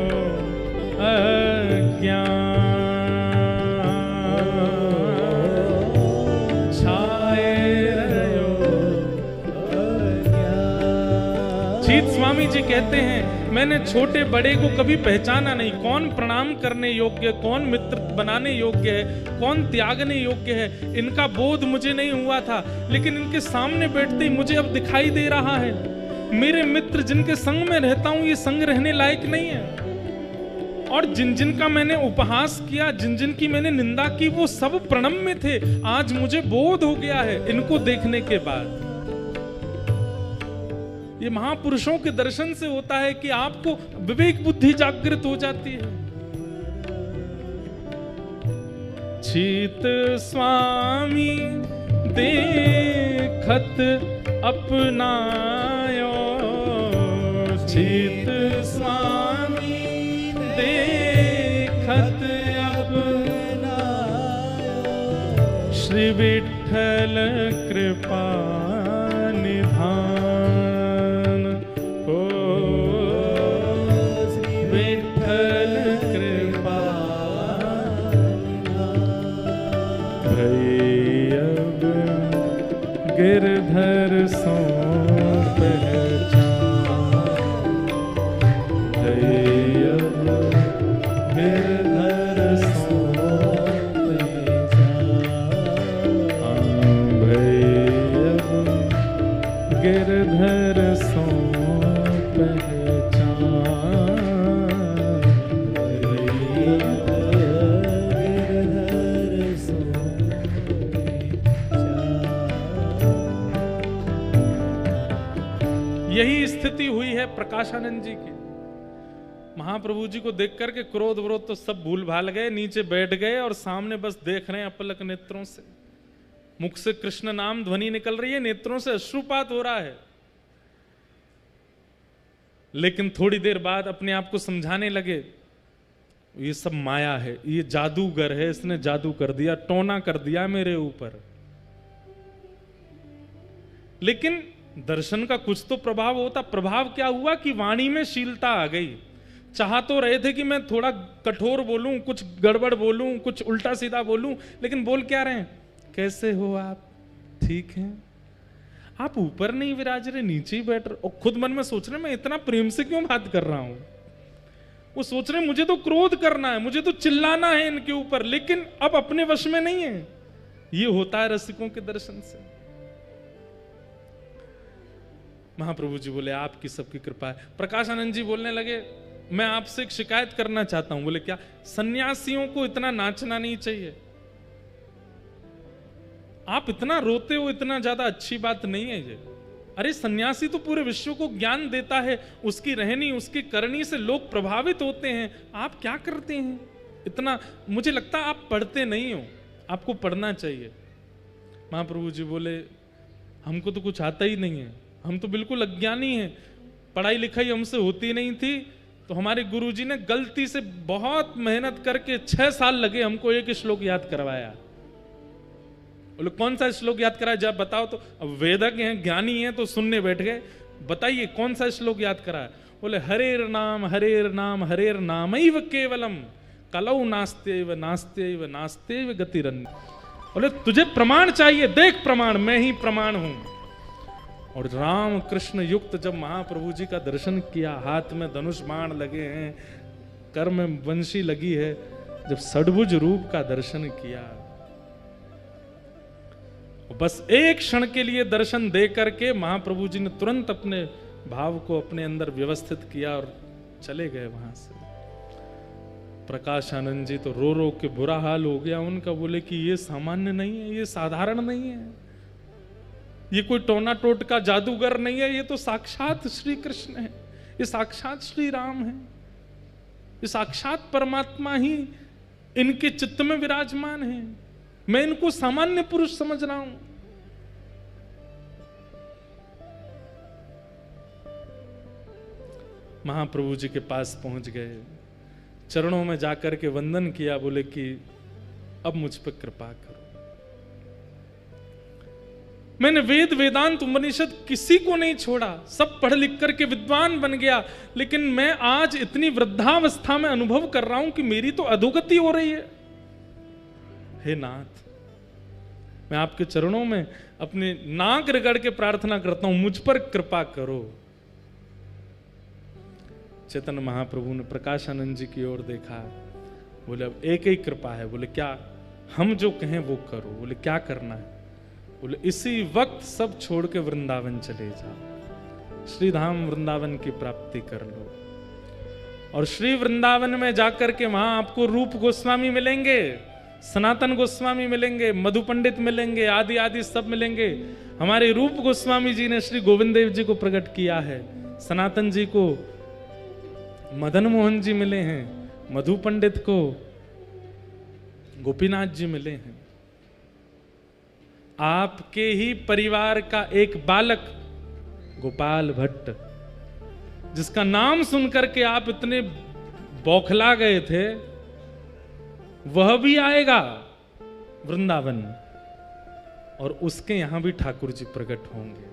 अज्ञान, स्वामी जी कहते हैं, मैंने छोटे बड़े को कभी पहचाना नहीं, कौन प्रणाम करने योग्य, कौन मित्र बनाने योग्य है, कौन त्यागने योग्य है, इनका बोध मुझे नहीं हुआ था, लेकिन इनके सामने बैठते ही मुझे अब दिखाई दे रहा है। मेरे मित्र जिनके संग में रहता हूं ये संग रहने लायक नहीं है। और जिन जिन का मैंने उपहास किया, जिन जिन की मैंने निंदा की, वो सब प्रणम्य थे। आज मुझे बोध हो गया है इनको देखने के बाद। ये महापुरुषों के दर्शन से होता है कि आपको विवेक बुद्धि जागृत हो जाती है। चीत स्वामी देखत अपनायो, चीत स्वामी देखत अपनायो, श्री विठ्ठल कृपा निधान। ओ श्री विठ्ठल कृपा भई अब गिरधर सो पहचान, भई अब गिरधर सो पहचान, भई अब गिरधर सो यही स्थिति हुई है प्रकाशानंद जी की। महाप्रभु जी को देख करके क्रोध विरोध तो सब भूल भाल गए, नीचे बैठ गए और सामने बस देख रहे हैं अपलक नेत्रों से। मुख से कृष्ण नाम ध्वनि निकल रही है, नेत्रों से अश्रुपात हो रहा है। लेकिन थोड़ी देर बाद अपने आप को समझाने लगे, ये सब माया है, ये जादूगर है, इसने जादू कर दिया, टोना कर दिया मेरे ऊपर। लेकिन दर्शन का कुछ तो प्रभाव होता। प्रभाव क्या हुआ कि वाणी में शीलता आ गई। चाह तो रहे थे कि मैं थोड़ा कठोर बोलूं, कुछ गड़बड़ बोलूं, कुछ उल्टा सीधा बोलूं, लेकिन बोल क्या रहे हैं? कैसे हो आप? ठीक हैं? आप ऊपर नहीं विराज रहे, नीचे ही बैठ रहे। और खुद मन में सोच रहे मैं इतना प्रेम से क्यों बात कर रहा हूं। वो सोच रहे मुझे तो क्रोध करना है, मुझे तो चिल्लाना है इनके ऊपर, लेकिन अब अपने वश में नहीं है। ये होता है रसिकों के दर्शन से। महाप्रभु जी बोले आपकी सबकी कृपा है। प्रकाशानंद जी बोलने लगे मैं आपसे एक शिकायत करना चाहता हूं। बोले क्या? सन्यासियों को इतना नाचना नहीं चाहिए। आप इतना रोते हो, इतना ज्यादा अच्छी बात नहीं है ये। अरे सन्यासी तो पूरे विश्व को ज्ञान देता है, उसकी रहनी उसकी करनी से लोग प्रभावित होते हैं। आप क्या करते हैं इतना? मुझे लगता है आप पढ़ते नहीं हो, आपको पढ़ना चाहिए। महाप्रभु जी बोले हमको तो कुछ आता ही नहीं है, हम तो बिल्कुल अज्ञानी हैं, पढ़ाई लिखाई हमसे होती नहीं थी। तो हमारे गुरुजी ने गलती से बहुत मेहनत करके 6 साल लगे हमको एक श्लोक याद करवाया। बोले कौन सा श्लोक याद कराया? जब बताओ तो। अब वेदज्ञ हैं, ज्ञानी हैं, तो सुनने बैठ गए। बताइए कौन सा श्लोक याद कराया? बोले हरेर नाम हरेर नाम हरेर नामैव केवलम कलौ नास्त्यैव नास्त्यैव नास्त्यैव गतिरन्य। बोले तुझे प्रमाण चाहिए, देख प्रमाण, मैं ही प्रमाण हूं। और राम कृष्ण युक्त जब महाप्रभु जी का दर्शन किया, हाथ में धनुष बाण लगे हैं, कर में बंशी लगी है, जब षड्भुज रूप का दर्शन किया, बस एक क्षण के लिए दर्शन दे करके महाप्रभु जी ने तुरंत अपने भाव को अपने अंदर व्यवस्थित किया और चले गए वहां से। प्रकाशानंद जी तो रो रो के बुरा हाल हो गया उनका। बोले कि ये सामान्य नहीं है, ये साधारण नहीं है, ये कोई टोना टोट का जादूगर नहीं है, ये तो साक्षात श्री कृष्ण है, ये साक्षात श्री राम है, ये साक्षात परमात्मा ही इनके चित्त में विराजमान है। मैं इनको सामान्य पुरुष समझ रहा हूं। महाप्रभु जी के पास पहुंच गए, चरणों में जाकर के वंदन किया। बोले कि अब मुझ पर कृपा करो। मैंने वेद वेदांत उपनिषद किसी को नहीं छोड़ा, सब पढ़ लिख करके विद्वान बन गया, लेकिन मैं आज इतनी वृद्धावस्था में अनुभव कर रहा हूं कि मेरी तो अधोगति हो रही है। हे नाथ, मैं आपके चरणों में अपने नाक रगड़ के प्रार्थना करता हूं, मुझ पर कृपा करो। चैतन्य महाप्रभु ने प्रकाशानंद जी की ओर देखा। बोले अब एक ही कृपा है। बोले क्या? हम जो कहें वो करो। बोले क्या करना है? बोले इसी वक्त सब छोड़ के वृंदावन चले जाओ। श्री धाम वृंदावन की प्राप्ति कर लो। और श्री वृंदावन में जाकर के वहां आपको रूप गोस्वामी मिलेंगे, सनातन गोस्वामी मिलेंगे, मधु पंडित मिलेंगे, आदि आदि सब मिलेंगे। हमारे रूप गोस्वामी जी ने श्री गोविंद देव जी को प्रकट किया है, सनातन जी को मदन मोहन जी मिले हैं, मधु पंडित को गोपीनाथ जी मिले हैं। आपके ही परिवार का एक बालक गोपाल भट्ट, जिसका नाम सुनकर के आप इतने बौखला गए थे, वह भी आएगा वृंदावन, और उसके यहां भी ठाकुर जी प्रकट होंगे।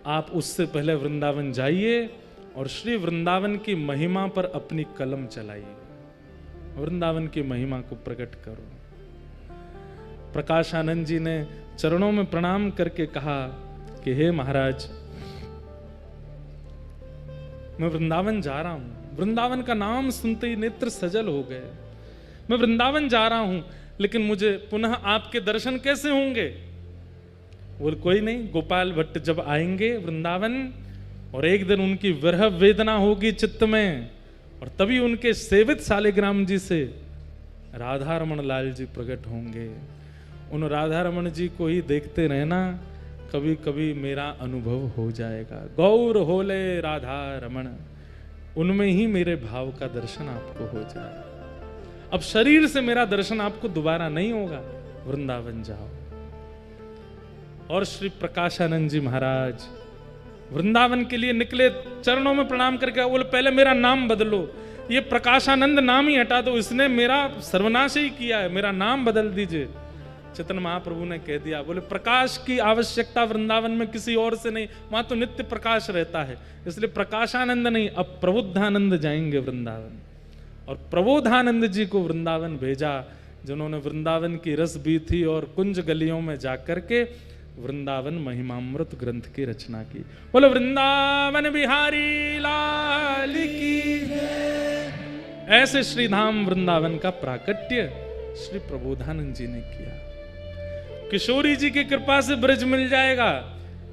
आप उससे पहले वृंदावन जाइए और श्री वृंदावन की महिमा पर अपनी कलम चलाइए, वृंदावन की महिमा को प्रकट करो। प्रकाशानंद जी ने चरणों में प्रणाम करके कहा कि हे महाराज, मैं वृंदावन जा रहा हूं। वृंदावन का नाम सुनते ही नेत्र सजल हो गए। मैं वृंदावन जा रहा हूं, लेकिन मुझे पुनः आपके दर्शन कैसे होंगे? बोल कोई नहीं, गोपाल भट्ट जब आएंगे वृंदावन और एक दिन उनकी विरह वेदना होगी चित्त में, और तभी उनके सेवित शालिग्राम जी से राधा रमण लाल जी प्रकट होंगे। उन राधा रमण जी को ही देखते रहना, कभी कभी मेरा अनुभव हो जाएगा। गौर होले राधा रमण, उनमें ही मेरे भाव का दर्शन आपको हो जाएगा। अब शरीर से मेरा दर्शन आपको दोबारा नहीं होगा, वृंदावन जाओ। और श्री प्रकाशानंद जी महाराज वृंदावन के लिए निकले, चरणों में प्रणाम करके बोले पहले मेरा नाम बदलो, ये प्रकाशानंद नाम ही हटा दो, इसने मेरा सर्वनाश ही किया है, मेरा नाम बदल दीजिए। चैतन्य महाप्रभु ने कह दिया, बोले प्रकाश की आवश्यकता वृंदावन में किसी और से नहीं, वहां तो नित्य प्रकाश रहता है, इसलिए प्रकाशानंद नहीं, अब प्रबुद्धानंद जाएंगे वृंदावन। और प्रबोधानंद जी को वृंदावन भेजा, जिन्होंने वृंदावन की रस बीथी और कुंज गलियों में जाकर के वृंदावन महिमामृत ग्रंथ की रचना की। बोले वृंदावन बिहारी लाल की जय। ऐसे श्री धाम वृंदावन का प्राकट्य श्री प्रबोधानंद जी ने किया। किशोरी जी की कृपा से ब्रज मिल जाएगा,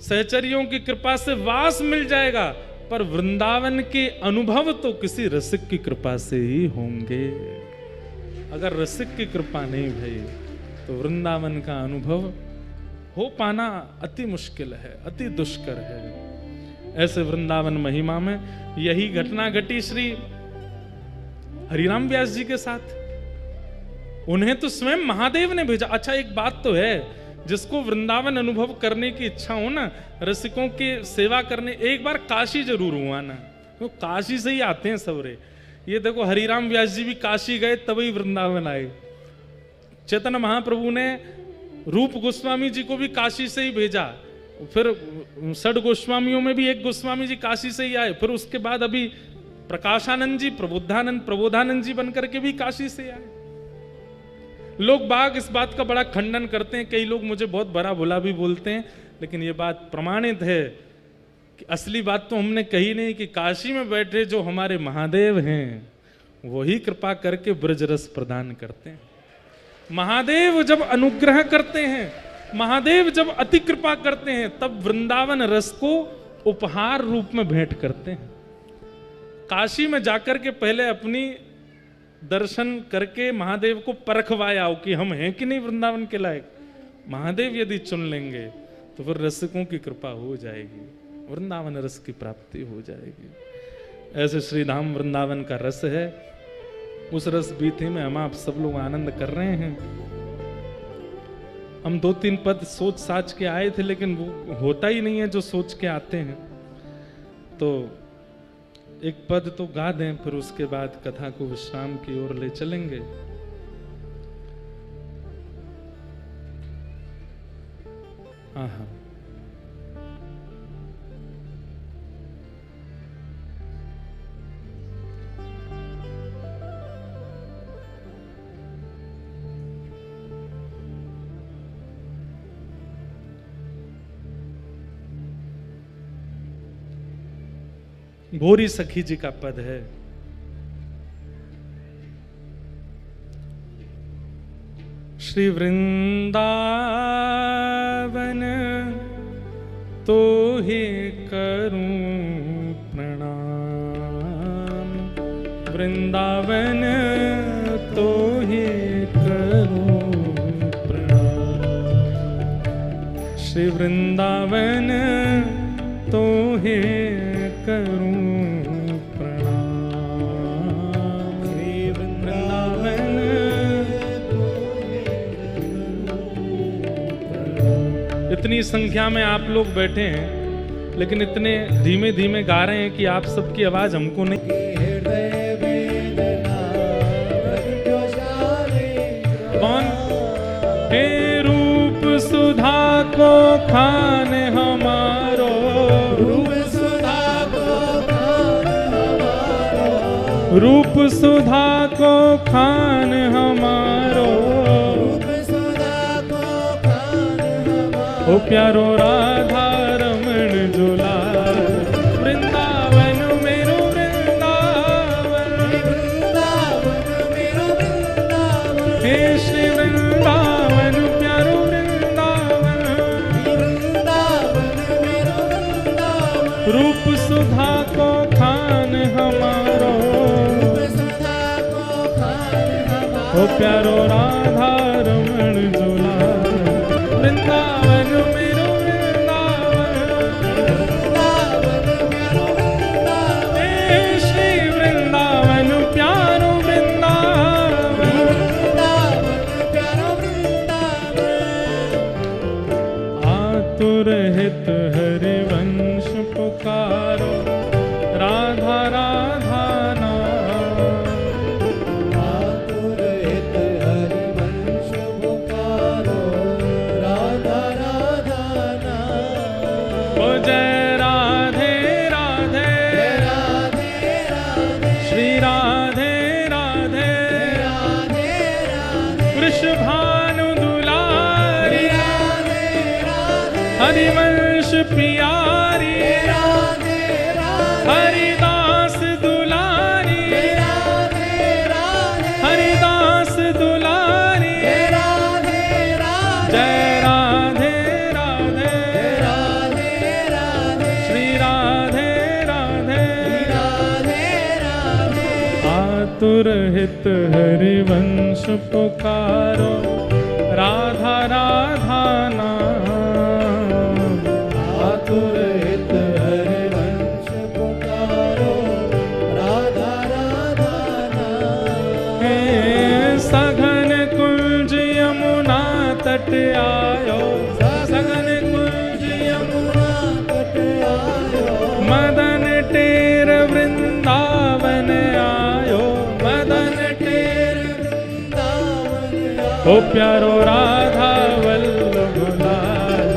सहचरियों की कृपा से वास मिल जाएगा, पर वृंदावन के अनुभव तो किसी रसिक की कृपा से ही होंगे। अगर रसिक की कृपा नहीं भई तो वृंदावन का अनुभव हो पाना अति मुश्किल है, अति दुष्कर है। ऐसे वृंदावन महिमा में यही घटना घटी श्री हरिराम व्यास जी के साथ। उन्हें तो स्वयं महादेव ने भेजा। अच्छा, एक बात तो है, जिसको वृंदावन अनुभव करने की इच्छा हो ना, रसिकों की सेवा करने, एक बार काशी जरूर हुआ ना, तो काशी से ही आते हैं सवरे। ये देखो हरिराम व्यास जी भी काशी गए तभी वृंदावन आए। चैतन्य महाप्रभु ने रूप गोस्वामी जी को भी काशी से ही भेजा, फिर षड गोस्वामियों में भी एक गोस्वामी जी काशी से ही आए, फिर उसके बाद अभी प्रकाशानंद जी प्रबोधानंद जी बनकर के भी काशी से आए। लोग बाग इस बात का बड़ा खंडन करते हैं, कई लोग मुझे बहुत बड़ा भुला भी बोलते हैं, लेकिन ये बात प्रमाणित है कि असली बात तो हमने कही नहीं, कि काशी में बैठे जो हमारे महादेव हैं वही कृपा करके ब्रज रस प्रदान करते हैं। महादेव जब अनुग्रह करते हैं, महादेव जब अति कृपा करते हैं, तब वृंदावन रस को उपहार रूप में भेंट करते हैं। काशी में जाकर के पहले अपनी दर्शन करके महादेव को परखवाया हो कि हम हैं कि नहीं वृंदावन के लायक। महादेव यदि चुन लेंगे तो फिर रसिकों की कृपा हो जाएगी, वृंदावन रस की प्राप्ति हो जाएगी। ऐसे श्री धाम वृंदावन का रस है, उस रस बीते में हम आप सब लोग आनंद कर रहे हैं। हम 2-3 पद सोच साच के आए थे, लेकिन वो होता ही नहीं है जो सोच के आते हैं। तो एक पद तो गा दें, फिर उसके बाद कथा को विश्राम की ओर ले चलेंगे। हाँ, गौरी सखी जी का पद है। श्री वृंदावन तो ही करूं प्रणाम, वृंदावन तो ही करूं प्रणाम, श्री वृंदावन तो ही करूं प्रणाम, श्री वृंदावन तो ही करूं प्रणाम। इतनी संख्या में आप लोग बैठे हैं, लेकिन इतने धीमे धीमे गा रहे हैं कि आप सबकी आवाज हमको नहीं। कौन? हे रूप सुधा को खान हमारो, रूप सुधा को खान हमारो, रूप सुधा को खान हमारो, रूप सुधा को खान हमारो। ओ प्यारो राधा रमण दुलार, वृंदावन मेरो वृंदावन, वृंदावन मेरो वृंदावन, हे श्री वृंदावन प्यारो वृंदावन, वृंदावन मेरो वृंदावन, रूप सुधा को खान हमारो, रूप सुधा को खान हमारो। ओ प्यारो राधा रमण दुलार, वृंदावन मेरो वृंदावन, वृंदावन मेरो वृंदावन, हे श्री वृंदावन प्यारो वृंदावन, वृंदावन प्यारो वृंदावन। आतुर हित हरिवंश पुकारो, राधा राधा नाम, आतुर हित हरिवंश पुकारो, राधा राधा नाम। ओ जय राधे राधे, राधे राधे, श्री राधे राधे, राधे राधे, वृषभानु दुलारी, राधे राधे, हरिवंश प्यारी, राधे राधे, हरिदास दुलारी, राधे राधे, हरिदास दुलारी, राधे राधे, जय राधे राधे, राधे राधे, श्री राधे राधे, राधे राधे। आतुर हित हरिवंश पुकारो, राधा राधा नाम, आतुर हित हरिवंश पुकारो, राधा राधा नाम। हे सघन कुंज यमुना तट आयो, सघन कुंज यमुना तट आयो, मदन टेर वृंदावन आयो, मदन टेर, वृंदावन ओ प्यारो राधा वल्लभ लाल,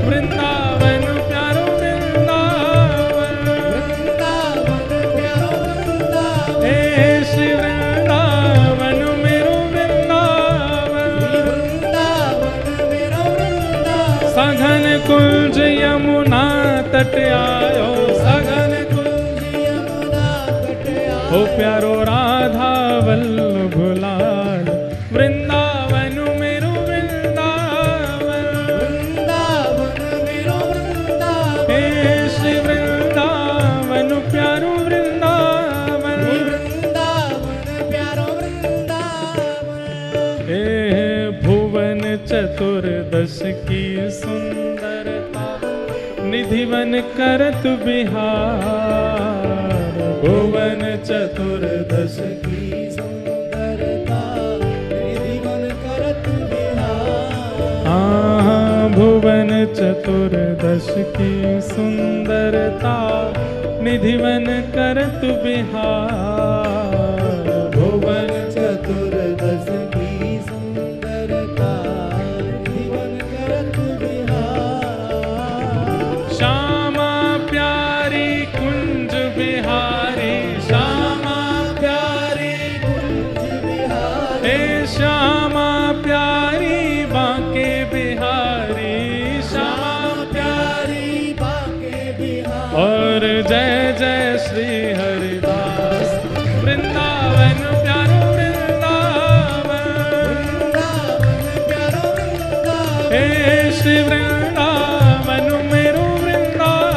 वृंदावन प्यारो वृंदावन, वृंदावन प्यारो वृंदावन, हे श्री वृंदावन मेरो वृंदावन, वृंदावन मेरो वृंदावन। सघन कुंज यमुना तट आयो, सघन कुंज, यमुना तट आयो, ओ प्यारो राधा वल्लभ लाल, वृंदावन मेरो वृंदावन, वृंदावन मेरो वृंदावन, हे श्री वृंदावन प्यारो वृंदावन, वृंदावन प्यारो वृंदावन। हे भुवन चतुर्दश की सुंदरता, निधिवन करत बिहार, भुवन चतुर्दश की सुंदरता, निधिवन करत बिहार। हाँ, भुवन चतुर्दश की सुंदरता, निधिवन करत बिहार, भुवन चतुर्दश की सुंदरता, निधिवन करत बिहार। श्यामा प्यारी कुंज बिहारी, श्यामा प्यारी, कुंज बिहारी, हे श्यामा प्यारी बांके बिहारी, श्यामा प्यारी बांके बिहारी। और जय जय श्री हरिदास, वृंदावन प्यारो वृंदावन, वृंदावन प्यारो वृंदावन, हे श्री वृंदावन मेरो वृंदावन,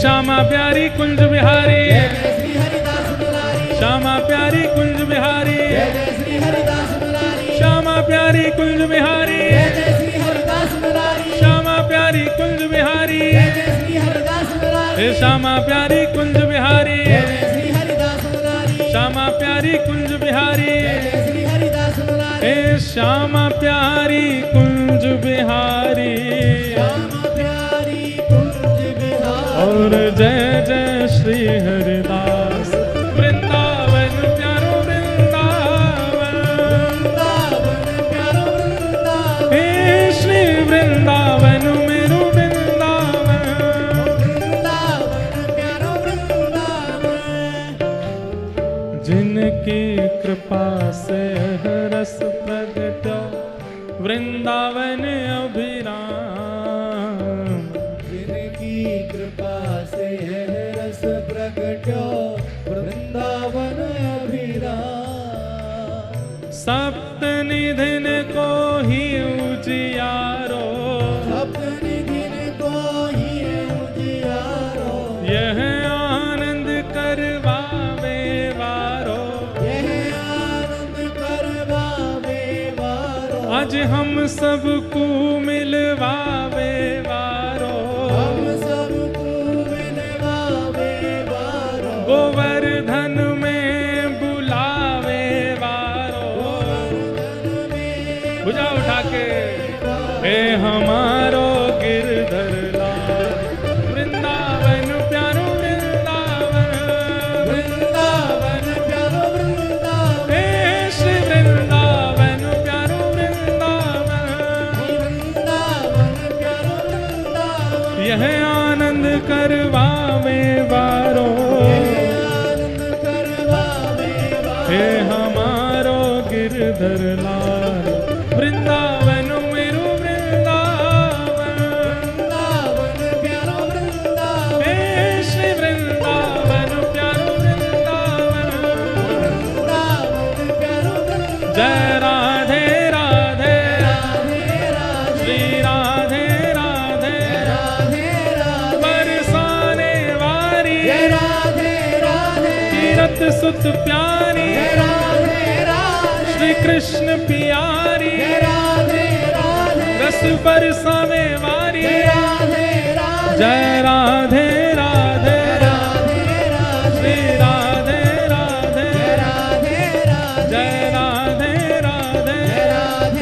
श्यामा प्यारी कुंज बिहारी, जय जय श्री हरिदास मुरारी, श्यामा प्यारी कुंज बिहारी, जय जय श्री हरिदास मुरारी, श्यामा प्यारी कुंज बिहारी, जय जय श्री हरिदास मुरारी, श्यामा प्यारी कुंज बिहारी, जय जय श्री हरिदास मुरारी, हे श्यामा प्यारी कुंज बिहारी, जय जय श्री हरिदास मुरारी, श्यामा प्यारी कुंज बिहारी, जय जय श्री हरिदास मुरारी, हे श्यामा प्यारी कुंज बिहारी, श्यामा प्यारी कुंज बिहारी, और जय जय श्री हरिदास वृंदावन प्यारो वृंदावन, वृंदावन प्यारो वृंदावन, हे श्री वृंदावन मेरो वृंदावन, वृंदावन प्यारो वृंदावन, जिनकी कृपा से रस प्रगटा वृंदावन अभिराम, जिनकी कृपा से है रस प्रगट्यो वृंदावन अभिराम, सप्तनिधिन को ही उजियारो, सप्तनिधिन को ही उजियारो, यह आनंद करवावे वारो, यह आनंद करवावे वारो, आज हम सबको मिलवावे वारो, हम सबको मिलवावे वारो, गोवर्धन में बुलावे वारो, गोवर्धन में भुजा उठा के हे हमारो गिरधर लाल वृंदावन प्यारो वृंदावन, वृंदावन प्यारो वृंदावन, हे श्री वृंदावन प्यारो वृंदावन, वृंदावन प्यारो वृंदावन, यह आनंद करवावे वारो, आनंद करवावे वारो, हे हमारो गिरधर लाल वृंदावन मेरो वृंदावन, वृंदावन प्यारो वृंदावन, हे श्री वृंदावन प्यारो वृंदावन, वृंदावन प्यारो वृंदावन, जय राधे राधे राधे राधे श्री राधे राधे, राधे राधे, बरसाने वारी जय राधे राधे, तीरथ सुत प्यारी, जय राधे राधे, श्री कृष्ण पियारी, जय राधे राधे, रस बरसावे वारी, जय राधे राधे, जय राधे राधे राधे राधे, श्री राधे राधे, जय राधे राधे, जय राधे राधे, राधे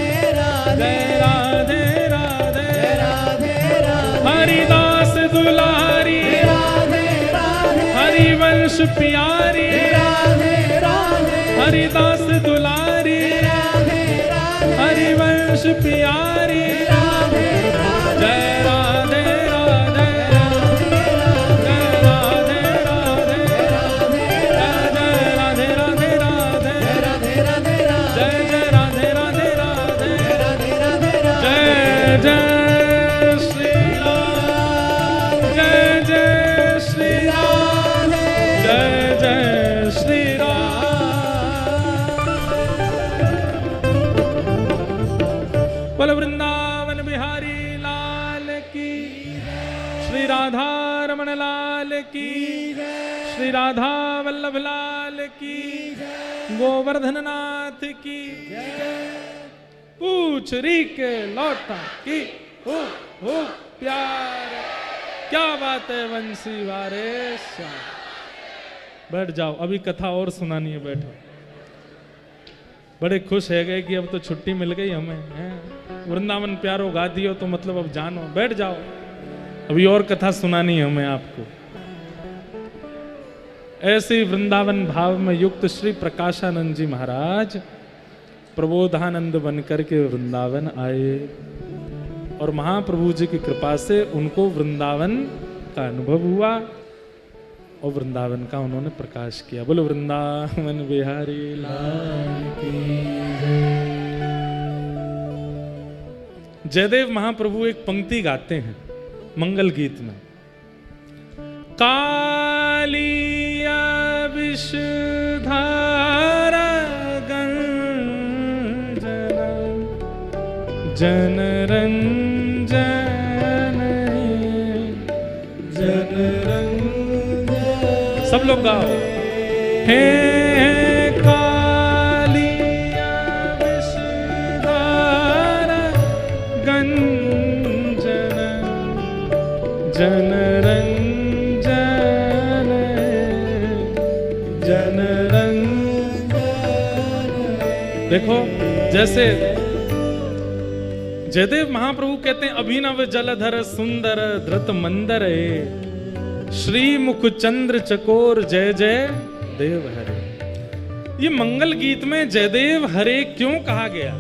राधे, जय राधे राधे, राधे राधे, हरिदास दुलारी, राधे राधे, हरिवंश प्यारी, राधे राधे, हरिदास दुलारी, राधे राधे, हरिवंश प्यारी, राधे राधे, जय राधे राधे, जय राधे राधे, जय जय राधे राधे राधे, राधे राधे, जय जय राधे राधे राधे, राधे राधे, जय जय श्री राम, जय जय श्री राम, जय जय श्री राम। बोल वृंदावन बिहारी लाल की, श्री राधा रमण लाल की, श्री राधा वल्लभ लाल की, गोवर्धन नाथ की, पूछ री के लौटा की हो प्यार, क्या बात है वंशी वारे श्याम। बैठ जाओ, अभी कथा और सुनानी है, बैठो। बड़े खुश है गए कि अब तो छुट्टी मिल गई हमें, हैं? वृंदावन प्यारो गा दियो तो मतलब अब जानो, बैठ जाओ, अभी और कथा सुनानी है हमें आपको। ऐसे ही वृंदावन भाव में युक्त श्री प्रकाशानंद जी महाराज प्रबोधानंद बनकर के वृंदावन आए और महाप्रभु जी की कृपा से उनको वृंदावन का अनुभव हुआ और वृंदावन का उन्होंने प्रकाश किया। बोलो वृंदावन बिहारी लाल की जय। जयदेव महाप्रभु एक पंक्ति गाते हैं मंगल गीत में, कालिया विषधारा गंजन जनरंजन जनरंजन सब लोग गाओ। हे कालिया विषधार गंजन जनरंजन जनरंजन। देखो जैसे जयदेव महाप्रभु कहते हैं अभिनव जलधर सुंदर धृत मंदर श्री मुख चंद्र चकोर जय जय देव हरे। ये मंगल गीत में जयदेव हरे क्यों कहा गया?